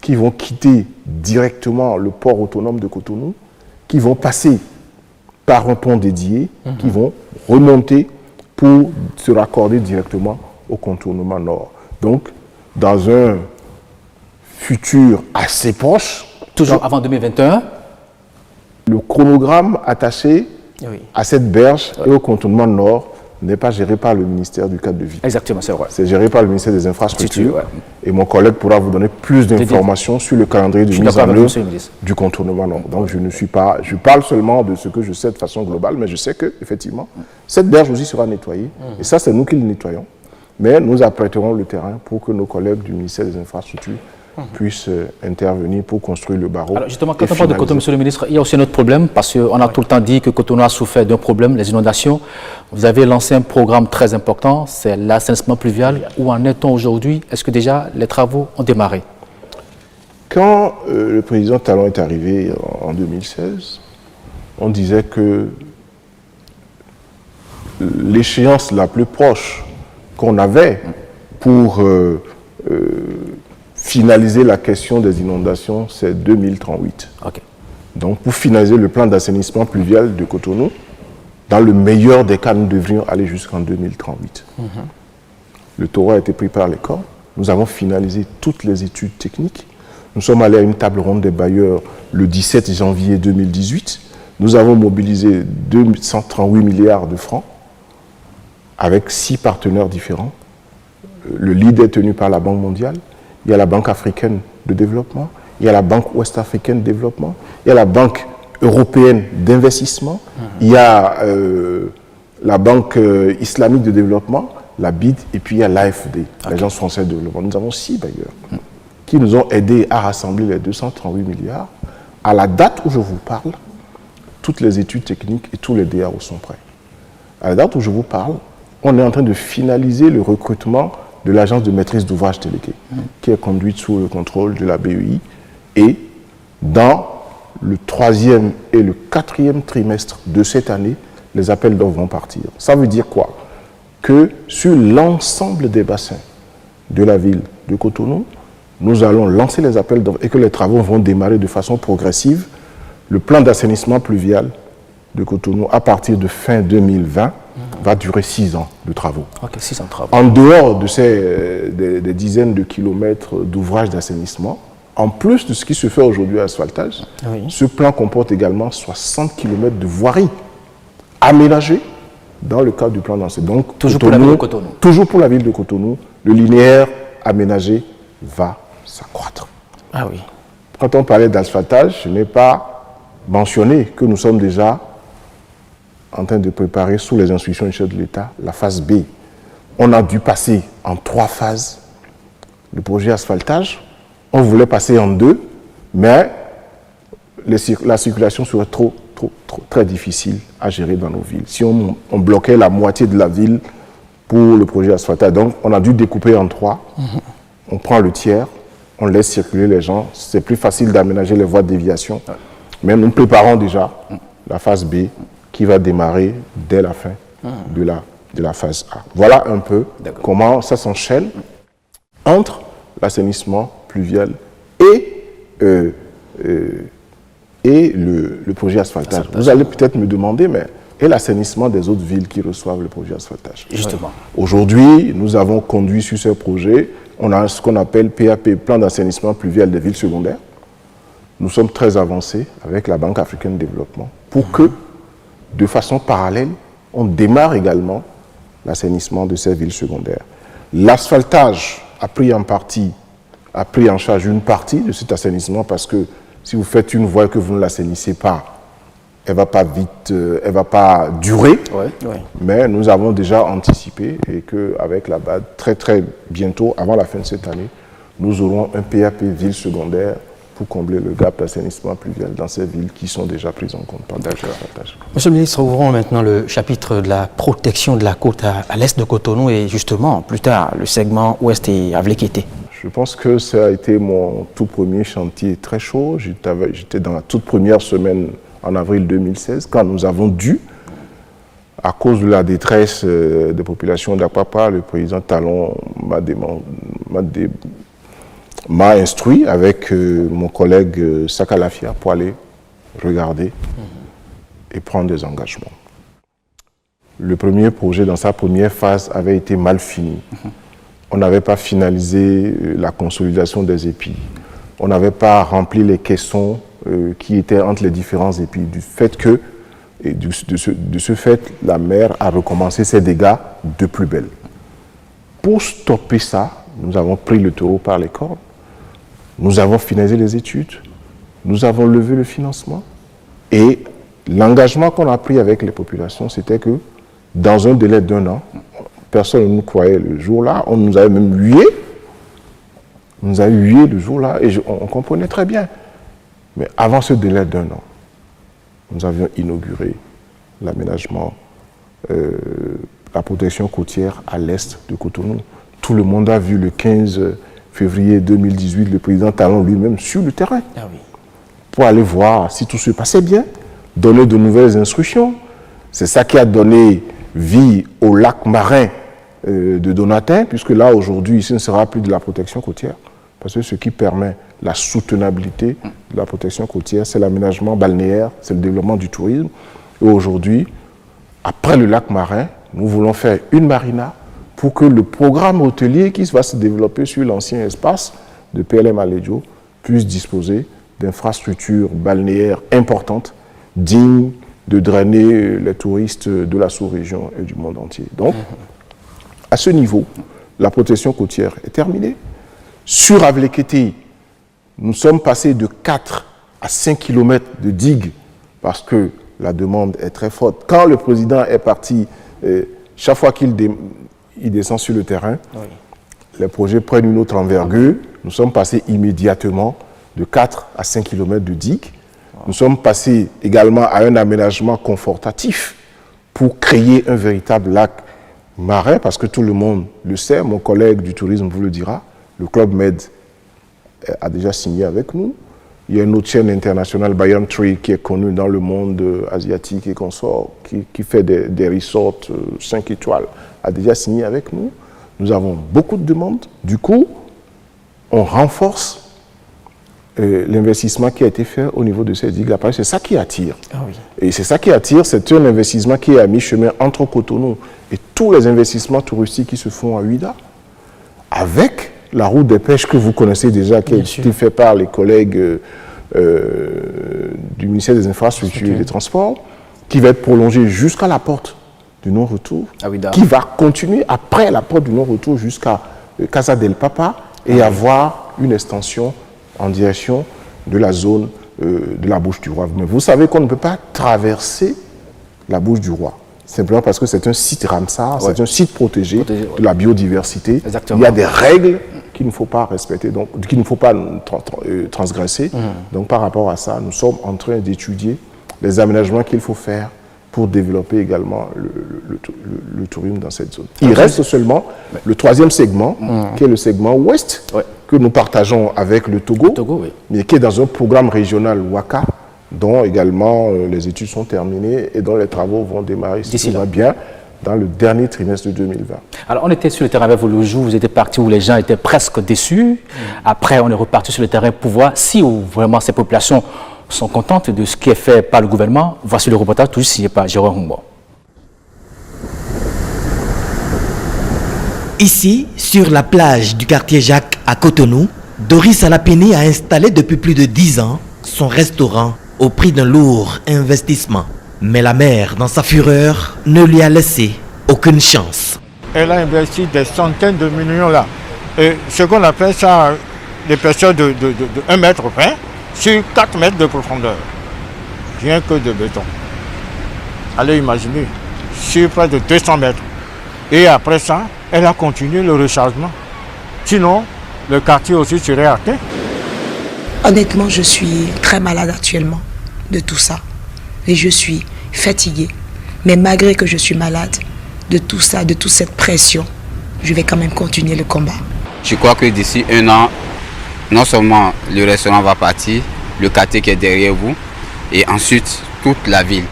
C: qui vont quitter directement le port autonome de Cotonou, qui vont passer par un pont dédié, qui vont remonter pour se raccorder directement au contournement nord. Donc, dans un futur assez proche,
B: toujours avant 2021,
C: le chronogramme attaché à cette berge et au contournement nord n'est pas géré par le ministère du cadre de vie.
B: Exactement, c'est vrai.
C: C'est géré par le ministère des Infrastructures. Et mon collègue pourra vous donner plus d'informations sur le calendrier de mise en œuvre du contournement nord. Donc je parle seulement de ce que je sais de façon globale, mais je sais qu'effectivement, cette berge aussi sera nettoyée. Et ça, c'est nous qui le nettoyons. Mais nous apprêterons le terrain pour que nos collègues du ministère des Infrastructures puissent intervenir pour construire le barreau.
B: Alors justement, quand on parle de Cotonou, Monsieur le ministre, il y a aussi un autre problème, parce qu'on a tout le temps dit que Cotonou a souffert d'un problème, les inondations. Vous avez lancé un programme très important, c'est l'assainissement pluvial. Où en est-on aujourd'hui? Est-ce que déjà les travaux ont démarré?
C: Quand le président Talon est arrivé en 2016, on disait que l'échéance la plus proche qu'on avait pour finaliser la question des inondations, c'est 2038. Donc, pour finaliser le plan d'assainissement pluvial de Cotonou, dans le meilleur des cas, nous devrions aller jusqu'en 2038. Le taureau a été pris par les cornes. Nous avons finalisé toutes les études techniques. Nous sommes allés à une table ronde des bailleurs le 17 janvier 2018. Nous avons mobilisé 238 milliards de francs avec 6 partenaires différents. Le lead est tenu par la Banque mondiale. Il y a la Banque africaine de développement, il y a la Banque ouest-africaine de développement, il y a la Banque européenne d'investissement, il y a la Banque islamique de développement, la BID, et puis il y a l'AFD, l'Agence française de développement. Nous avons 6 bailleurs qui nous ont aidés à rassembler les 238 milliards. À la date où je vous parle, toutes les études techniques et tous les DAO sont prêts. À la date où je vous parle, on est en train de finaliser le recrutement de l'agence de maîtrise d'ouvrage Téléqué, qui est conduite sous le contrôle de la BEI. Et dans le 3e et le 4e trimestre de cette année, les appels d'offres vont partir. Ça veut dire quoi? Que sur l'ensemble des bassins de la ville de Cotonou, nous allons lancer les appels d'offres et que les travaux vont démarrer de façon progressive. Le plan d'assainissement pluvial de Cotonou, à partir de fin 2020, va durer 6 ans de travaux.
B: 6 ans de travaux.
C: En dehors de ces des dizaines de kilomètres d'ouvrages d'assainissement, en plus de ce qui se fait aujourd'hui à asphaltage, ce plan comporte également 60 km de voirie aménagée dans le cadre du plan d'assainissement. Donc,
B: toujours pour la ville de Cotonou.
C: Toujours pour la ville de Cotonou, le linéaire aménagé va s'accroître. Quand on parlait d'asphaltage, je n'ai pas mentionné que nous sommes déjà en train de préparer sous les instructions du chef de l'État la phase B. On a dû passer en 3 phases le projet asphaltage. On voulait passer en 2, mais la circulation serait très difficile à gérer dans nos villes. Si on bloquait la moitié de la ville pour le projet asphaltage, donc on a dû découper en 3. On prend le tiers, on laisse circuler les gens. C'est plus facile d'aménager les voies de déviation. Mais nous préparons déjà la phase B qui va démarrer dès la fin de la phase A. Voilà un peu comment ça s'enchaîne entre l'assainissement pluvial et le projet asphaltage. Vous allez peut-être me demander, mais et l'assainissement des autres villes qui reçoivent le projet asphaltage.
B: Justement.
C: Aujourd'hui, nous avons conduit sur ce projet, on a ce qu'on appelle PAP, plan d'assainissement pluvial des villes secondaires. Nous sommes très avancés avec la Banque africaine de développement pour que, de façon parallèle, on démarre également l'assainissement de ces villes secondaires. L'asphaltage a pris en charge une partie de cet assainissement parce que si vous faites une voie et que vous ne l'assainissez pas, elle ne va pas vite, elle ne va pas durer, mais nous avons déjà anticipé et qu'avec la BAD, très bientôt, avant la fin de cette année, nous aurons un PAP ville secondaire pour combler le gap d'assainissement pluvial dans ces villes qui sont déjà prises en compte par l'asphaltage.
D: Monsieur le ministre, ouvrons maintenant le chapitre de la protection de la côte à l'est de Cotonou et justement, plus tard, le segment ouest et Avlékété.
C: Je pense que ça a été mon tout premier chantier très chaud. J'étais dans la toute première semaine en avril 2016, quand nous avons dû, à cause de la détresse des populations d'Apapa, le président Talon m'a instruit avec mon collègue Sakalafia pour aller regarder et prendre des engagements. Le premier projet, dans sa première phase, avait été mal fini. On n'avait pas finalisé la consolidation des épis. On n'avait pas rempli les caissons qui étaient entre les différents épis. Du fait que, et de ce fait, la mer a recommencé ses dégâts de plus belle. Pour stopper ça, nous avons pris le taureau par les cornes. Nous avons finalisé les études. Nous avons levé le financement. Et l'engagement qu'on a pris avec les populations, c'était que dans un délai d'1 an, personne ne nous croyait le jour-là, on nous avait même hué. On nous a hué le jour-là et on comprenait très bien. Mais avant ce délai d'1 an, nous avions inauguré l'aménagement, la protection côtière à l'est de Cotonou. Tout le monde a vu le 15 février 2018 le président Talon lui-même sur le terrain pour aller voir si tout se passait bien, donner de nouvelles instructions. C'est ça qui a donné vie au lac marin de Donatin, puisque là aujourd'hui, ce ne sera plus de la protection côtière. Parce que ce qui permet la soutenabilité de la protection côtière, c'est l'aménagement balnéaire, c'est le développement du tourisme. Et aujourd'hui, après le lac marin, nous voulons faire une marina pour que le programme hôtelier qui va se développer sur l'ancien espace de PLM Alédio puisse disposer d'infrastructures balnéaires importantes, dignes de drainer les touristes de la sous-région et du monde entier. Donc, à ce niveau, la protection côtière est terminée. Sur Avlékété, nous sommes passés de 4 à 5 km de digues parce que la demande est très forte. Quand le président est parti, chaque fois qu'il descend sur le terrain, les projets prennent une autre envergure. Nous sommes passés immédiatement de 4 à 5 km de digues. Nous sommes passés également à un aménagement confortatif pour créer un véritable lac marin, parce que tout le monde le sait, mon collègue du tourisme vous le dira, le Club Med a déjà signé avec nous. Il y a une autre chaîne internationale, Bayern Tree, qui est connue dans le monde asiatique et consort, qui fait des resorts 5 étoiles, a déjà signé avec nous. Nous avons beaucoup de demandes. Du coup, on renforce l'investissement qui a été fait au niveau de ces digues. C'est ça qui attire. Et c'est ça qui attire, c'est un investissement qui est à mi-chemin entre Cotonou et tous les investissements touristiques qui se font à Ouida, avec la route des pêches que vous connaissez déjà, qui a été faite par les collègues du ministère des Infrastructures et des Transports, qui va être prolongée jusqu'à la porte du non-retour, qui va continuer après la porte du non-retour jusqu'à Casa del Papa et avoir une extension en direction de la zone de la Bouche du Roi. Mais vous savez qu'on ne peut pas traverser la Bouche du Roi, simplement parce que c'est un site Ramsar, c'est un site protégé de la biodiversité. Il y a des règles qu'il ne faut pas respecter, donc qu'il ne faut pas transgresser. Donc par rapport à ça, nous sommes en train d'étudier les aménagements qu'il faut faire pour développer également le tourisme dans cette zone. Il reste seulement le troisième segment, qui est le segment ouest, que nous partageons avec le Togo, mais qui est dans un programme régional WACA, dont également les études sont terminées et dont les travaux vont démarrer, si tout va bien, dans le dernier trimestre de 2020.
B: Alors, on était sur le terrain avec vous le jour, vous étiez parti où les gens étaient presque déçus. Après, on est reparti sur le terrain pour voir si vraiment ces populations sont contentes de ce qui est fait par le gouvernement. Voici le reportage tout signé par Jérôme Humbo.
E: Ici, sur la plage du quartier Jacques à Cotonou, Doris Alapini a installé depuis plus de 10 ans son restaurant au prix d'un lourd investissement. Mais la mer, dans sa fureur, ne lui a laissé aucune chance.
L: Elle a investi des centaines de millions là. Et ce qu'on appelle ça, des personnes de 1 mètre 20 sur 4 mètres de profondeur. Rien que de béton. Allez imaginer, sur près de 200 mètres. Et après ça, elle a continué le rechargement. Sinon, le quartier aussi serait atteint.
M: Honnêtement, je suis très malade actuellement de tout ça. Et je suis fatiguée. Mais malgré que je suis malade de tout ça, de toute cette pression, je vais quand même continuer le combat.
N: Je crois que d'ici 1 an, non seulement le restaurant va partir, le quartier qui est derrière vous, et ensuite toute la ville.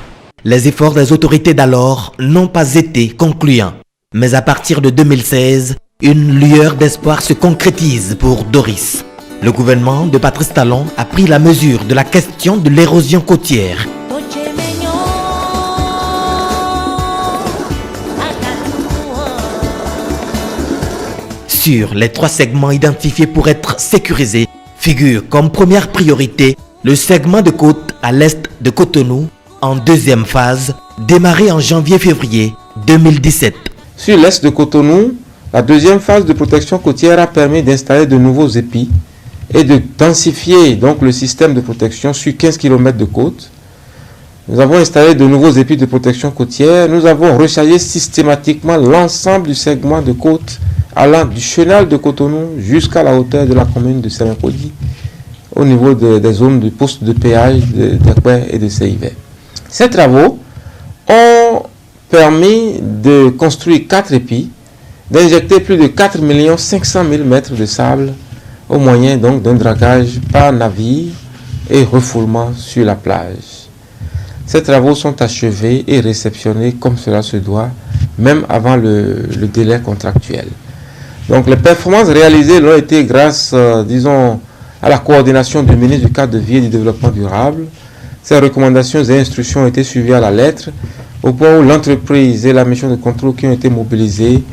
E: Les efforts des autorités d'alors n'ont pas été concluants. Mais à partir de 2016, une lueur d'espoir se concrétise pour Doris. Le gouvernement de Patrice Talon a pris la mesure de la question de l'érosion côtière. Sur les 3 segments identifiés pour être sécurisés, figure comme première priorité le segment de côte à l'est de Cotonou, en 2e phase, démarré en janvier-février 2017.
O: Sur l'est de Cotonou, la 2e phase de protection côtière a permis d'installer de nouveaux épis et de densifier donc le système de protection sur 15 km de côte. Nous avons installé de nouveaux épis de protection côtière. Nous avons rechargé systématiquement l'ensemble du segment de côte allant du chenal de Cotonou jusqu'à la hauteur de la commune de Sérénkodi, au niveau des zones de postes de péage d'Ekwe et de CIV. Ces travaux ont permis de construire 4 épis, d'injecter plus de 4 500 000 mètres de sable au moyen donc d'un dragage par navire et refoulement sur la plage. Ces travaux sont achevés et réceptionnés comme cela se doit, même avant le délai contractuel. Donc les performances réalisées l'ont été grâce, disons, à la coordination du ministre du cadre de vie et du développement durable. Ces recommandations et instructions ont été suivies à la lettre, au point où l'entreprise et la mission de contrôle qui ont été mobilisées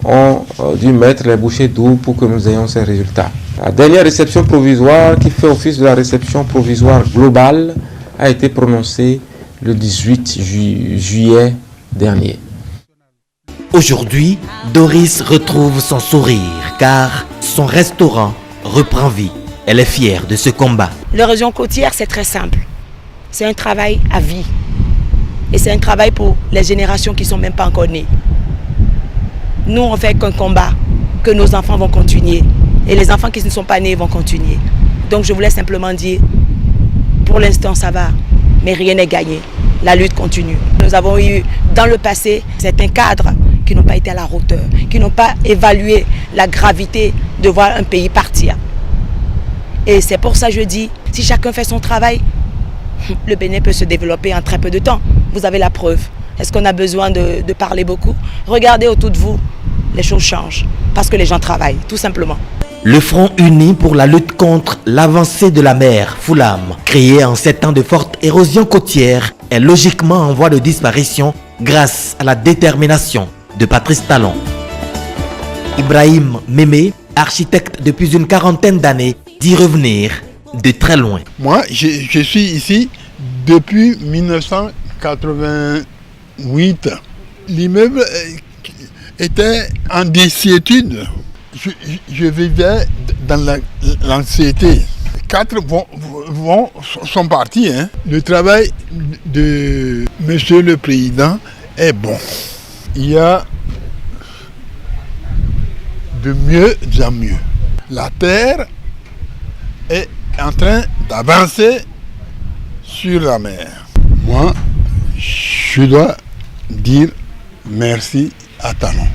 O: ont dû mettre les bouchées doubles pour que nous ayons ces résultats. La dernière réception provisoire, qui fait office de la réception provisoire globale, a été prononcée le 18 juillet dernier.
E: Aujourd'hui, Doris retrouve son sourire car son restaurant reprend vie. Elle est fière de ce combat.
M: L'érosion côtière, c'est très simple. C'est un travail à vie. Et c'est un travail pour les générations qui ne sont même pas encore nées. Nous, on fait qu'un combat, que nos enfants vont continuer. Et les enfants qui ne sont pas nés vont continuer. Donc je voulais simplement dire, pour l'instant ça va, mais rien n'est gagné. La lutte continue. Nous avons eu dans le passé certains cadres qui n'ont pas été à la hauteur, qui n'ont pas évalué la gravité de voir un pays partir. Et c'est pour ça que je dis, si chacun fait son travail, le Bénin peut se développer en très peu de temps. Vous avez la preuve. Est-ce qu'on a besoin de parler beaucoup? Regardez autour de vous, les choses changent. Parce que les gens travaillent, tout simplement.
E: Le Front uni pour la lutte contre l'avancée de la mer, Foulam, créé en 7 ans de forte érosion côtière, est logiquement en voie de disparition grâce à la détermination de Patrice Talon. Ibrahim Mémé, architecte depuis une 40aine d'années, dit revenir de très loin.
P: Moi, je suis ici depuis 1988. L'immeuble était en désuétude. Je vivais dans l'anxiété. 4 sont partis. Hein. Le travail de Monsieur le Président est bon. Il y a de mieux en mieux. la terre est en train d'avancer sur la mer. Moi, je dois dire merci à Talon.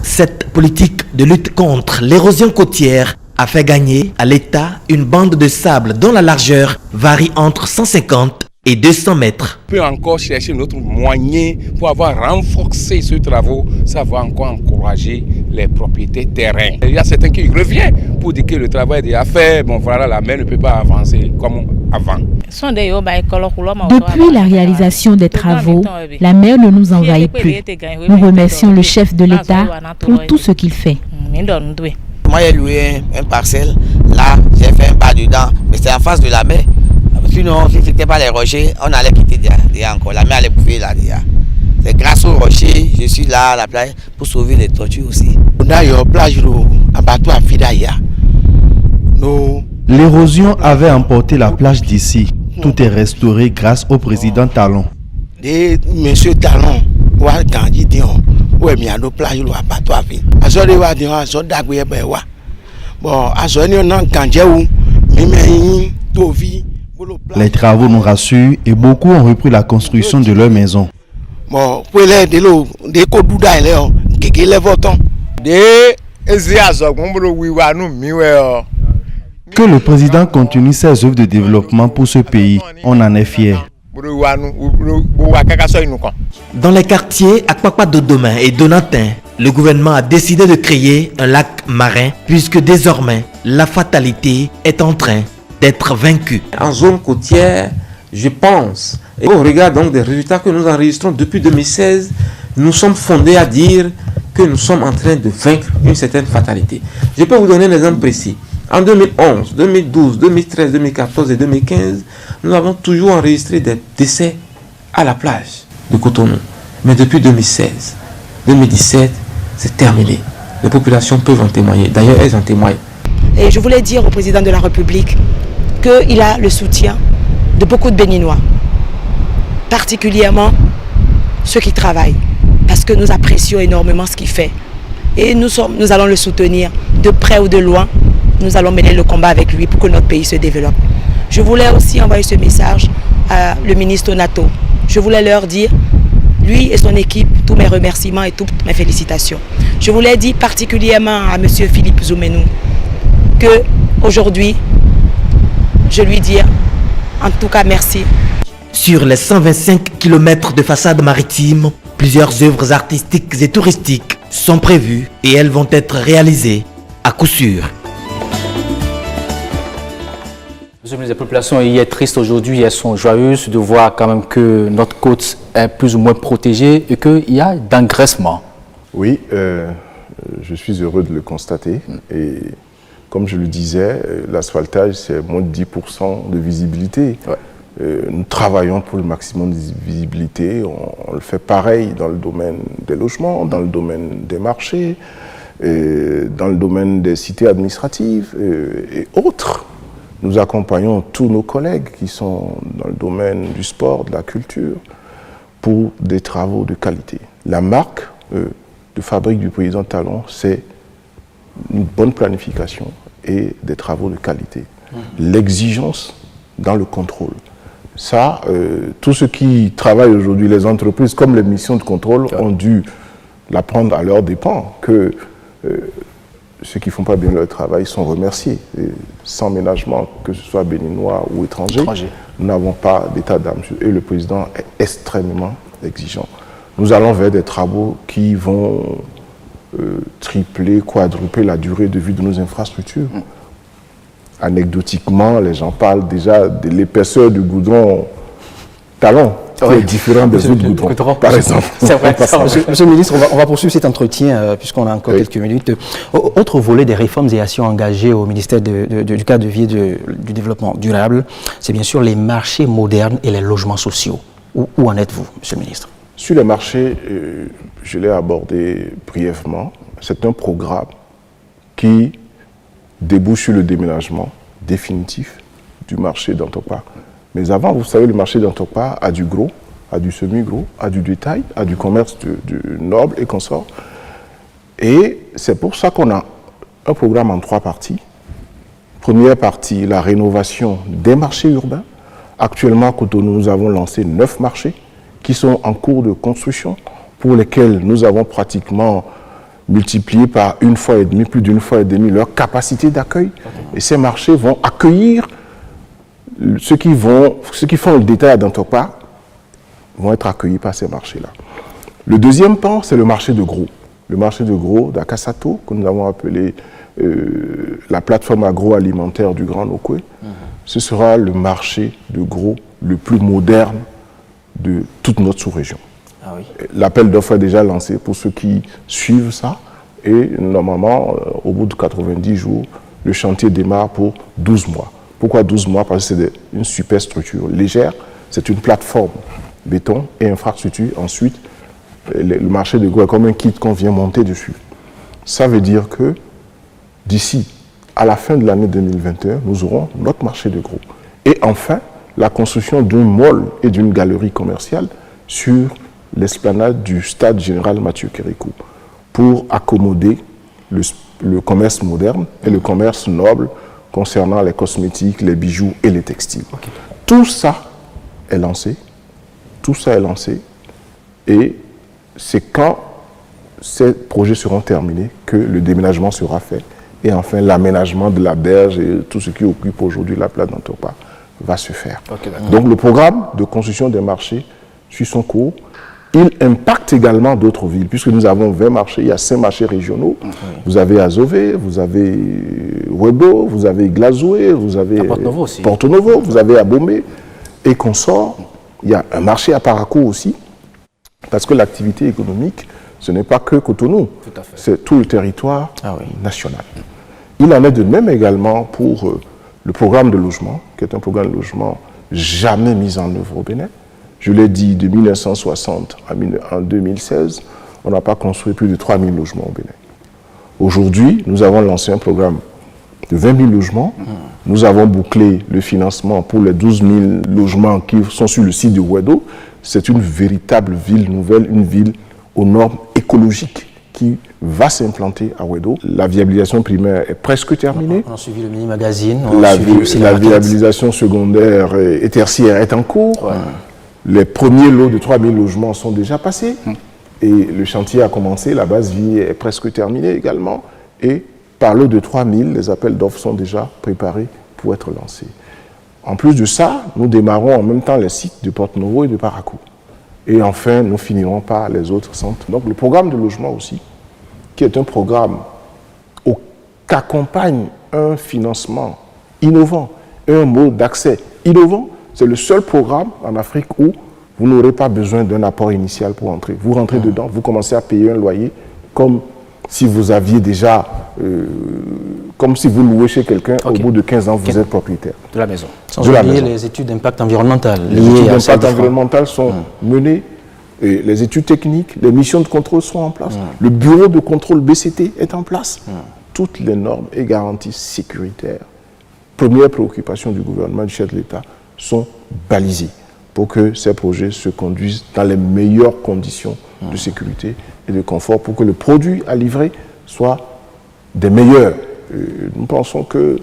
E: Cette politique de lutte contre l'érosion côtière a fait gagner à l'État une bande de sable dont la largeur varie entre 150 et 200 mètres.
Q: On peut encore chercher notre moyen pour avoir renforcé ce travail, ça va encore encourager les propriétaires terrains. Il y a certains qui reviennent pour dire que le travail est déjà fait, bon voilà, la mer ne peut pas avancer comme avant.
R: Depuis la réalisation des travaux, la mer ne nous envahit plus. Nous remercions le chef de l'État pour tout ce qu'il fait.
J: Moi j'ai loué un parcelle, là j'ai fait un pas dedans, mais c'est en face de la mer. Sinon, si ce n'était pas les rochers, on allait quitter déjà encore. La mer allait bouffer là déjà. C'est grâce aux rochers, je suis là à la plage pour sauver les tortues aussi. On a une plage à bateau à Fidaya.
S: L'érosion avait emporté la plage d'ici. Tout est restauré grâce au président Talon.
J: Monsieur Talon, où a grandi Dion, où est mis à nos plages à bateau à Fidaya. À ce moment-là, Dion a son dagoué bewa. Bon, à ce moment-là, quand j'ai eu, mais tout vie.
S: Les travaux nous rassurent et beaucoup ont repris la construction de leur maison. Que le président continue ses œuvres de développement pour ce pays, on en est fiers.
E: Dans les quartiers Akpakpa Dodoma et Donatin, le gouvernement a décidé de créer un lac marin puisque désormais la fatalité est en train d'être vaincue.
O: En zone côtière, je pense, et au regard donc des résultats que nous enregistrons depuis 2016, nous sommes fondés à dire que nous sommes en train de vaincre une certaine fatalité. Je peux vous donner un exemple précis. En 2011, 2012, 2013, 2014 et 2015, nous avons toujours enregistré des décès à la plage de Cotonou. Mais depuis 2016, 2017, c'est terminé. Les populations peuvent en témoigner. D'ailleurs, elles en témoignent.
M: Et je voulais dire au président de la République qu'il a le soutien de beaucoup de Béninois, particulièrement ceux qui travaillent, parce que nous apprécions énormément ce qu'il fait. Et nous allons le soutenir de près ou de loin. Nous allons mener le combat avec lui pour que notre pays se développe. Je voulais aussi envoyer ce message à le ministre Nato. Je voulais leur dire, lui et son équipe, tous mes remerciements et toutes mes félicitations. Je voulais dire particulièrement à M. Philippe Zoumenou que aujourd'hui, je lui dis en tout cas merci.
E: Sur les 125 km de façade maritime, plusieurs œuvres artistiques et touristiques sont prévues et elles vont être réalisées à coup sûr.
B: Monsieur le ministre, les populations y est tristes aujourd'hui, elles sont joyeuses de voir quand même que notre côte est plus ou moins protégée et qu'il y a d'engraissement.
C: Oui, je suis heureux de le constater. Et comme je le disais, l'asphaltage, c'est moins de 10% de visibilité. Ouais. Nous travaillons pour le maximum de visibilité. On le fait pareil dans le domaine des logements, dans le domaine des marchés, dans le domaine des cités administratives et autres. Nous accompagnons tous nos collègues qui sont dans le domaine du sport, de la culture, pour des travaux de qualité. La marque de fabrique du président Talon, c'est une bonne planification et des travaux de qualité. L'exigence dans le contrôle. Ça, tous ceux qui travaillent aujourd'hui, les entreprises comme les missions de contrôle, ont dû l'apprendre à leurs dépens, que ceux qui ne font pas bien leur travail sont remerciés. Et sans ménagement, que ce soit béninois ou étranger, nous n'avons pas d'état d'âme. Et le président est extrêmement exigeant. Nous allons vers des travaux qui vont tripler, quadrupler la durée de vie de nos infrastructures. Anecdotiquement, les gens parlent déjà de l'épaisseur du goudron Talon, qui est différent des autres goudrons, par exemple.
D: C'est vrai. Monsieur le ministre, on va poursuivre cet entretien puisqu'on a encore quelques minutes. Autre volet des réformes et actions engagées au ministère du cadre de vie et du développement durable, c'est bien sûr les marchés modernes et les logements sociaux. Où en êtes-vous, monsieur le ministre?
C: Sur les marchés, je l'ai abordé brièvement. C'est un programme qui débouche sur le déménagement définitif du marché d'Antokpa. Mais avant, vous savez, le marché d'Antokpa a du gros, a du semi-gros, a du détail, a du commerce du noble et consorts. Et c'est pour ça qu'on a un programme en 3 parties. Première partie, la rénovation des marchés urbains. Actuellement, à Cotonou, nous avons lancé 9 marchés qui sont en cours de construction, pour lesquels nous avons pratiquement multiplié par 1,5 fois, plus d'1,5 fois leur capacité d'accueil. Et ces marchés vont accueillir ceux qui font le détail à Dantopa, vont être accueillis par ces marchés-là. Le deuxième pan, c'est le marché de gros. Le marché de gros d'Akasato, que nous avons appelé la plateforme agroalimentaire du Grand Nokwe. Ce sera le marché de gros le plus moderne de toute notre sous-région.
D: Ah oui.
C: L'appel d'offres est déjà lancé pour ceux qui suivent ça. Et normalement, au bout de 90 jours, le chantier démarre pour 12 mois. Pourquoi 12 mois? Parce que c'est une super structure légère. C'est une plateforme béton et infrastructure. Ensuite, le marché de gros est comme un kit qu'on vient monter dessus. Ça veut dire que d'ici à la fin de l'année 2021, nous aurons notre marché de gros. Et enfin, la construction d'un mall et d'une galerie commerciale sur l'esplanade du stade général Mathieu Kérékou pour accommoder le commerce moderne et le commerce noble concernant les cosmétiques, les bijoux et les textiles. Okay. Tout ça est lancé. Tout ça est lancé. Et c'est quand ces projets seront terminés que le déménagement sera fait. Et enfin, l'aménagement de la berge et tout ce qui occupe aujourd'hui la place d'Antopa va se faire. Okay, donc, le programme de construction des marchés suit son cours. Il impacte également d'autres villes, puisque nous avons 20 marchés, il y a 5 marchés régionaux. Vous avez Azové, vous avez Wedo, vous avez Glazoué, vous avez Porto Novo, vous avez Abomey et consorts. Il y a un marché à Parakou aussi, parce que l'activité économique, ce n'est pas que Cotonou, c'est tout le territoire national. Il en est de même également pour le programme de logement, qui est un programme de logement jamais mis en œuvre au Bénin. Je l'ai dit, de 1960 en 2016, on n'a pas construit plus de 3 000 logements au Bénin. Aujourd'hui, nous avons lancé un programme de 20 000 logements. Nous avons bouclé le financement pour les 12 000 logements qui sont sur le site de Wedo. C'est une véritable ville nouvelle, une ville aux normes écologiques qui va s'implanter à Wedo. La viabilisation primaire est presque terminée.
D: On a suivi le mini-magazine.
C: La viabilisation secondaire et tertiaire est en cours. Ouais. Les premiers lots de 3 000 logements sont déjà passés. Et le chantier a commencé. La base vie est presque terminée également. Et par lot de 3 000, les appels d'offres sont déjà préparés pour être lancés. En plus de ça, nous démarrons en même temps les sites de Porto Novo et de Parakou. Et enfin, nous finirons par les autres centres. Donc, le programme de logement aussi, qui est un programme qu'accompagne un financement innovant et un mode d'accès innovant, c'est le seul programme en Afrique où vous n'aurez pas besoin d'un apport initial pour entrer. Vous rentrez dedans, vous commencez à payer un loyer comme si vous aviez déjà, comme si vous louez chez quelqu'un, au bout de 15 ans, vous êtes propriétaire.
D: De la maison. Sans oublier les études d'impact environnemental.
C: Les études d'impact environnemental sont menées, et les études techniques, les missions de contrôle sont en place. Le bureau de contrôle BCT est en place. Toutes les normes et garanties sécuritaires, première préoccupation du gouvernement, du chef de l'État, sont balisées pour que ces projets se conduisent dans les meilleures conditions de sécurité et de confort pour que le produit à livrer soit des meilleurs. Nous pensons que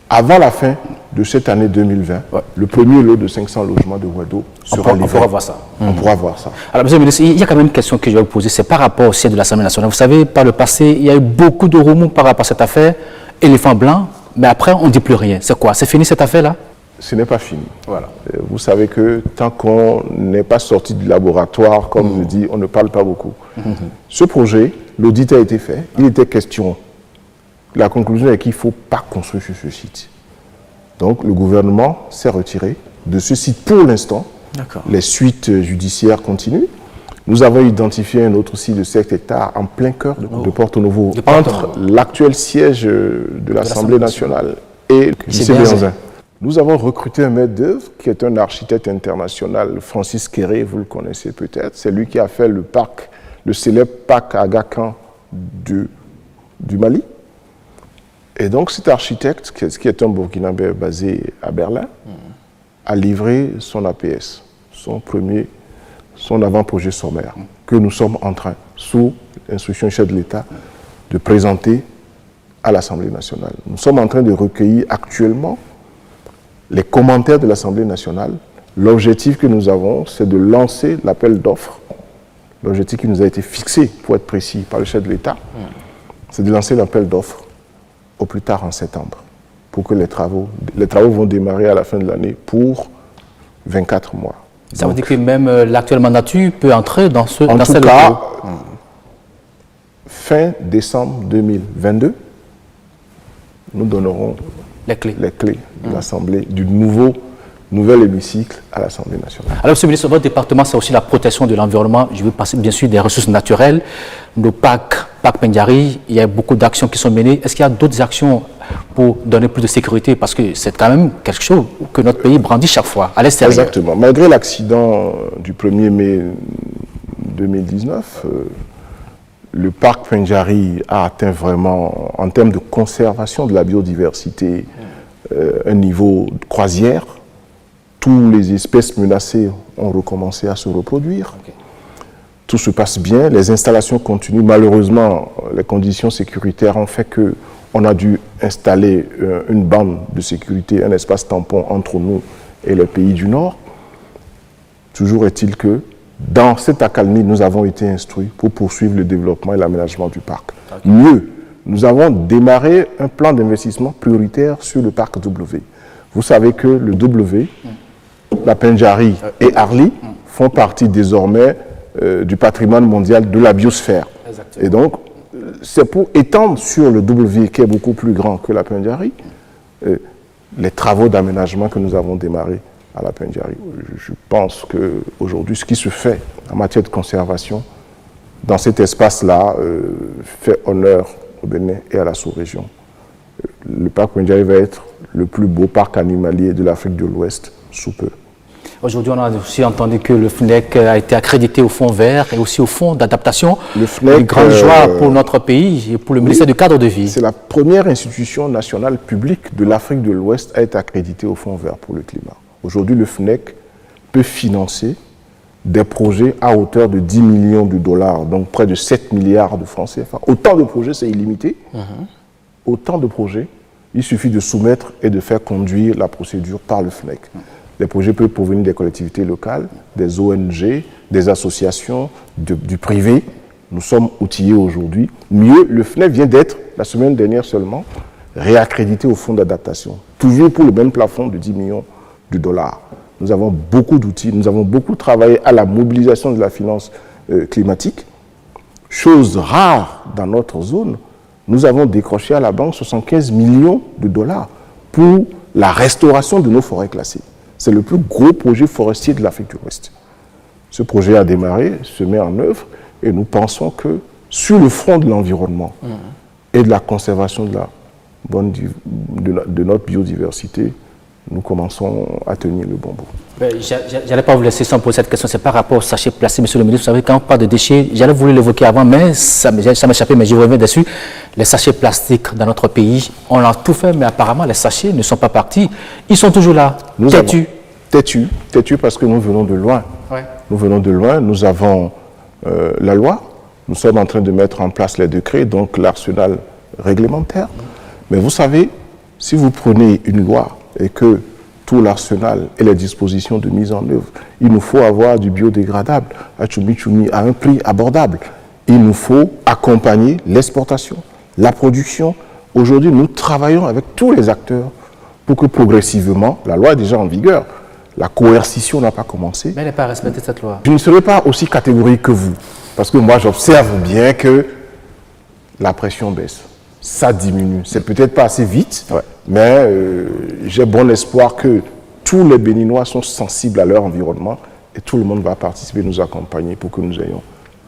C: avant la fin de cette année 2020, le premier lot de 500 logements de Wedo sera livré.
B: On pourra voir ça.
C: On pourra voir ça.
B: Alors, monsieur le ministre, il y a quand même une question que je vais vous poser. C'est par rapport au siège de l'Assemblée nationale. Vous savez, par le passé, il y a eu beaucoup de remous par rapport à cette affaire. Éléphant blanc, mais après, on ne dit plus rien. C'est quoi? C'est fini cette affaire-là?
C: Ce n'est pas fini. Voilà. Vous savez que tant qu'on n'est pas sorti du laboratoire, comme je dis, on ne parle pas beaucoup. Ce projet, l'audit a été fait. Il était question. La conclusion est qu'il ne faut pas construire sur ce site. Donc, le gouvernement s'est retiré de ce site pour l'instant. Les suites judiciaires continuent. Nous avons identifié un autre site de 7 hectares en plein cœur de Porto Novo, entre l'actuel siège de l'Assemblée nationale et le lycée Béanzin. Nous avons recruté un maître d'œuvre qui est un architecte international, Francis Kéré, vous le connaissez peut-être. C'est lui qui a fait le parc, le célèbre parc Aga Khan du Mali. Et donc cet architecte, qui est un Burkinabé basé à Berlin, a livré son APS, son avant-projet sommaire, que nous sommes en train, sous l'instruction du chef de l'État, de présenter à l'Assemblée nationale. Nous sommes en train de recueillir actuellement les commentaires de l'Assemblée nationale. L'objectif que nous avons, c'est de lancer l'appel d'offres. L'objectif qui nous a été fixé, pour être précis, par le chef de l'État, c'est de lancer l'appel d'offres au plus tard en septembre, pour que les travaux vont démarrer à la fin de l'année pour 24 mois.
B: Ça veut dire que même l'actuelle mandature peut entrer dans ce...
C: En tout cas, fin décembre 2022, nous donnerons les clés de l'Assemblée, du nouvel hémicycle à l'Assemblée nationale.
B: Alors, Monsieur le ministre, votre département, c'est aussi la protection de l'environnement. Je veux passer, bien sûr, des ressources naturelles. Nos parcs Pendiary, il y a beaucoup d'actions qui sont menées. Est-ce qu'il y a d'autres actions pour donner plus de sécurité? Parce que c'est quand même quelque chose que notre pays brandit chaque fois, à l'extérieur.
C: Exactement. Malgré l'accident du 1er mai 2019, le parc Pendiary a atteint vraiment, en termes de conservation de la biodiversité, un niveau de croisière. Toutes les espèces menacées ont recommencé à se reproduire. Tout se passe bien, les installations continuent. Malheureusement, les conditions sécuritaires ont fait qu'on a dû installer une bande de sécurité, un espace tampon entre nous et les pays du Nord. Toujours est-il que dans cette accalmie, nous avons été instruits pour poursuivre le développement et l'aménagement du parc. Mieux, nous avons démarré un plan d'investissement prioritaire sur le parc W. Vous savez que le W, la Pendiary et Arly font partie désormais du patrimoine mondial de la biosphère. Exactement. Et donc, c'est pour étendre sur le W, qui est beaucoup plus grand que la Pendiary, les travaux d'aménagement que nous avons démarrés à la Pendiary. Je pense qu'aujourd'hui, ce qui se fait en matière de conservation dans cet espace-là fait honneur au Bénin et à la sous-région. Le parc Pendiary va être le plus beau parc animalier de l'Afrique de l'Ouest sous peu.
B: Aujourd'hui, on a aussi entendu que le FNEC a été accrédité au Fonds vert et aussi au Fonds d'adaptation. Le FNEC, une grande joie pour notre pays et pour le ministère du cadre de vie.
C: C'est la première institution nationale publique de l'Afrique de l'Ouest à être accréditée au Fonds vert pour le climat. Aujourd'hui, le FNEC peut financer des projets à hauteur de 10 millions de dollars, donc près de 7 milliards de francs CFA. Autant de projets, c'est illimité. Autant de projets, il suffit de soumettre et de faire conduire la procédure par le FNEC. Les projets peuvent provenir des collectivités locales, des ONG, des associations, du privé. Nous sommes outillés aujourd'hui. Mieux, le FNEC vient d'être, la semaine dernière seulement, réaccrédité au fonds d'adaptation. Toujours pour le même plafond de 10 millions de dollars. Nous avons beaucoup d'outils, nous avons beaucoup travaillé à la mobilisation de la finance climatique. Chose rare dans notre zone, nous avons décroché à la banque 75 millions de dollars pour la restauration de nos forêts classées. C'est le plus gros projet forestier de l'Afrique de l'Ouest. Ce projet a démarré, se met en œuvre, et nous pensons que sur le front de l'environnement et de la conservation de notre biodiversité, nous commençons à tenir le bon bout.
B: Je n'allais pas vous laisser sans poser cette question, c'est par rapport au sachet plastique, monsieur le ministre. Vous savez, quand on parle de déchets, j'allais vous l'évoquer avant, mais ça m'échappait, mais je reviens dessus. Les sachets plastiques dans notre pays, on a tout fait, mais apparemment, les sachets ne sont pas partis. Ils sont toujours là,
C: têtus parce que nous venons de loin. Nous venons de loin, nous avons la loi, nous sommes en train de mettre en place les décrets, donc l'arsenal réglementaire. Mais vous savez, si vous prenez une loi et que tout l'arsenal et les dispositions de mise en œuvre, il nous faut avoir du biodégradable à Tchoumi à un prix abordable. Il nous faut accompagner l'exportation, la production. Aujourd'hui, nous travaillons avec tous les acteurs pour que progressivement, la loi est déjà en vigueur, la coercition n'a pas commencé.
B: Mais elle n'est pas respectée, cette loi.
C: Je ne serai pas aussi catégorique que vous, parce que moi j'observe bien que la pression baisse. Ça diminue. C'est peut-être pas assez vite, mais j'ai bon espoir que tous les Béninois sont sensibles à leur environnement et tout le monde va participer, nous accompagner pour que nous ayons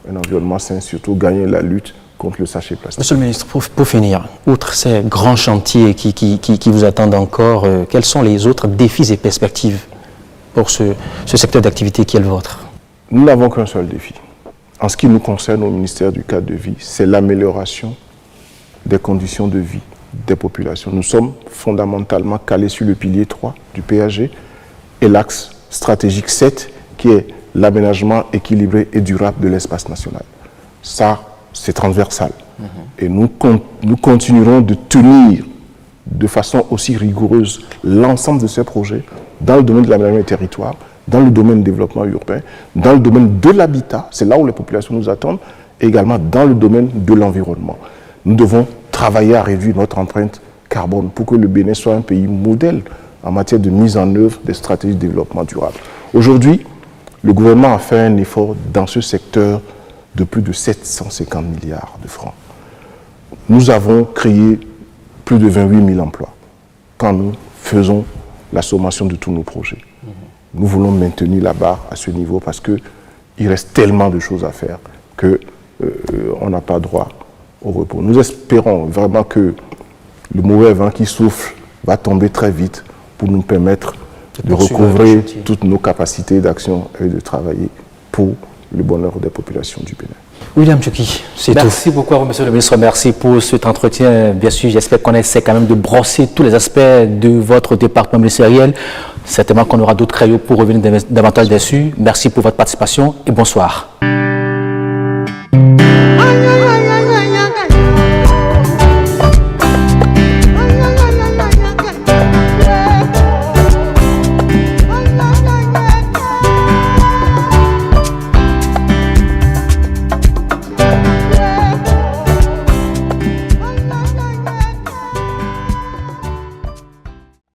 C: un environnement sain, surtout gagner la lutte contre le sachet plastique.
D: Monsieur le ministre, pour finir, outre ces grands chantiers qui vous attendent encore, quels sont les autres défis et perspectives pour ce secteur d'activité qui est le vôtre?
C: Nous n'avons qu'un seul défi. En ce qui nous concerne au ministère du cadre de vie, c'est l'amélioration des conditions de vie des populations. Nous sommes fondamentalement calés sur le pilier 3 du PAG et l'axe stratégique 7 qui est l'aménagement équilibré et durable de l'espace national. Ça, c'est transversal. Et nous continuerons de tenir de façon aussi rigoureuse l'ensemble de ces projets dans le domaine de l'aménagement du territoire, dans le domaine du développement urbain, dans le domaine de l'habitat, c'est là où les populations nous attendent, et également dans le domaine de l'environnement. Nous devons travailler à réduire notre empreinte carbone pour que le Bénin soit un pays modèle en matière de mise en œuvre des stratégies de développement durable. Aujourd'hui, le gouvernement a fait un effort dans ce secteur de plus de 750 milliards de francs. Nous avons créé plus de 28 000 emplois quand nous faisons la sommation de tous nos projets. Nous voulons maintenir la barre à ce niveau parce qu'il reste tellement de choses à faire qu'on n'a pas droit au repos. Nous espérons vraiment que le mauvais vent qui souffle va tomber très vite pour nous permettre de recouvrer toutes nos capacités d'action et de travailler pour le bonheur des populations du Bénin.
D: William Tchouki, c'est tout.
B: Merci beaucoup à vous, monsieur le ministre. Merci pour cet entretien. Bien sûr, j'espère qu'on essaie quand même de brosser tous les aspects de votre département ministériel. Certainement qu'on aura d'autres créneaux pour revenir davantage dessus. Merci pour votre participation et bonsoir.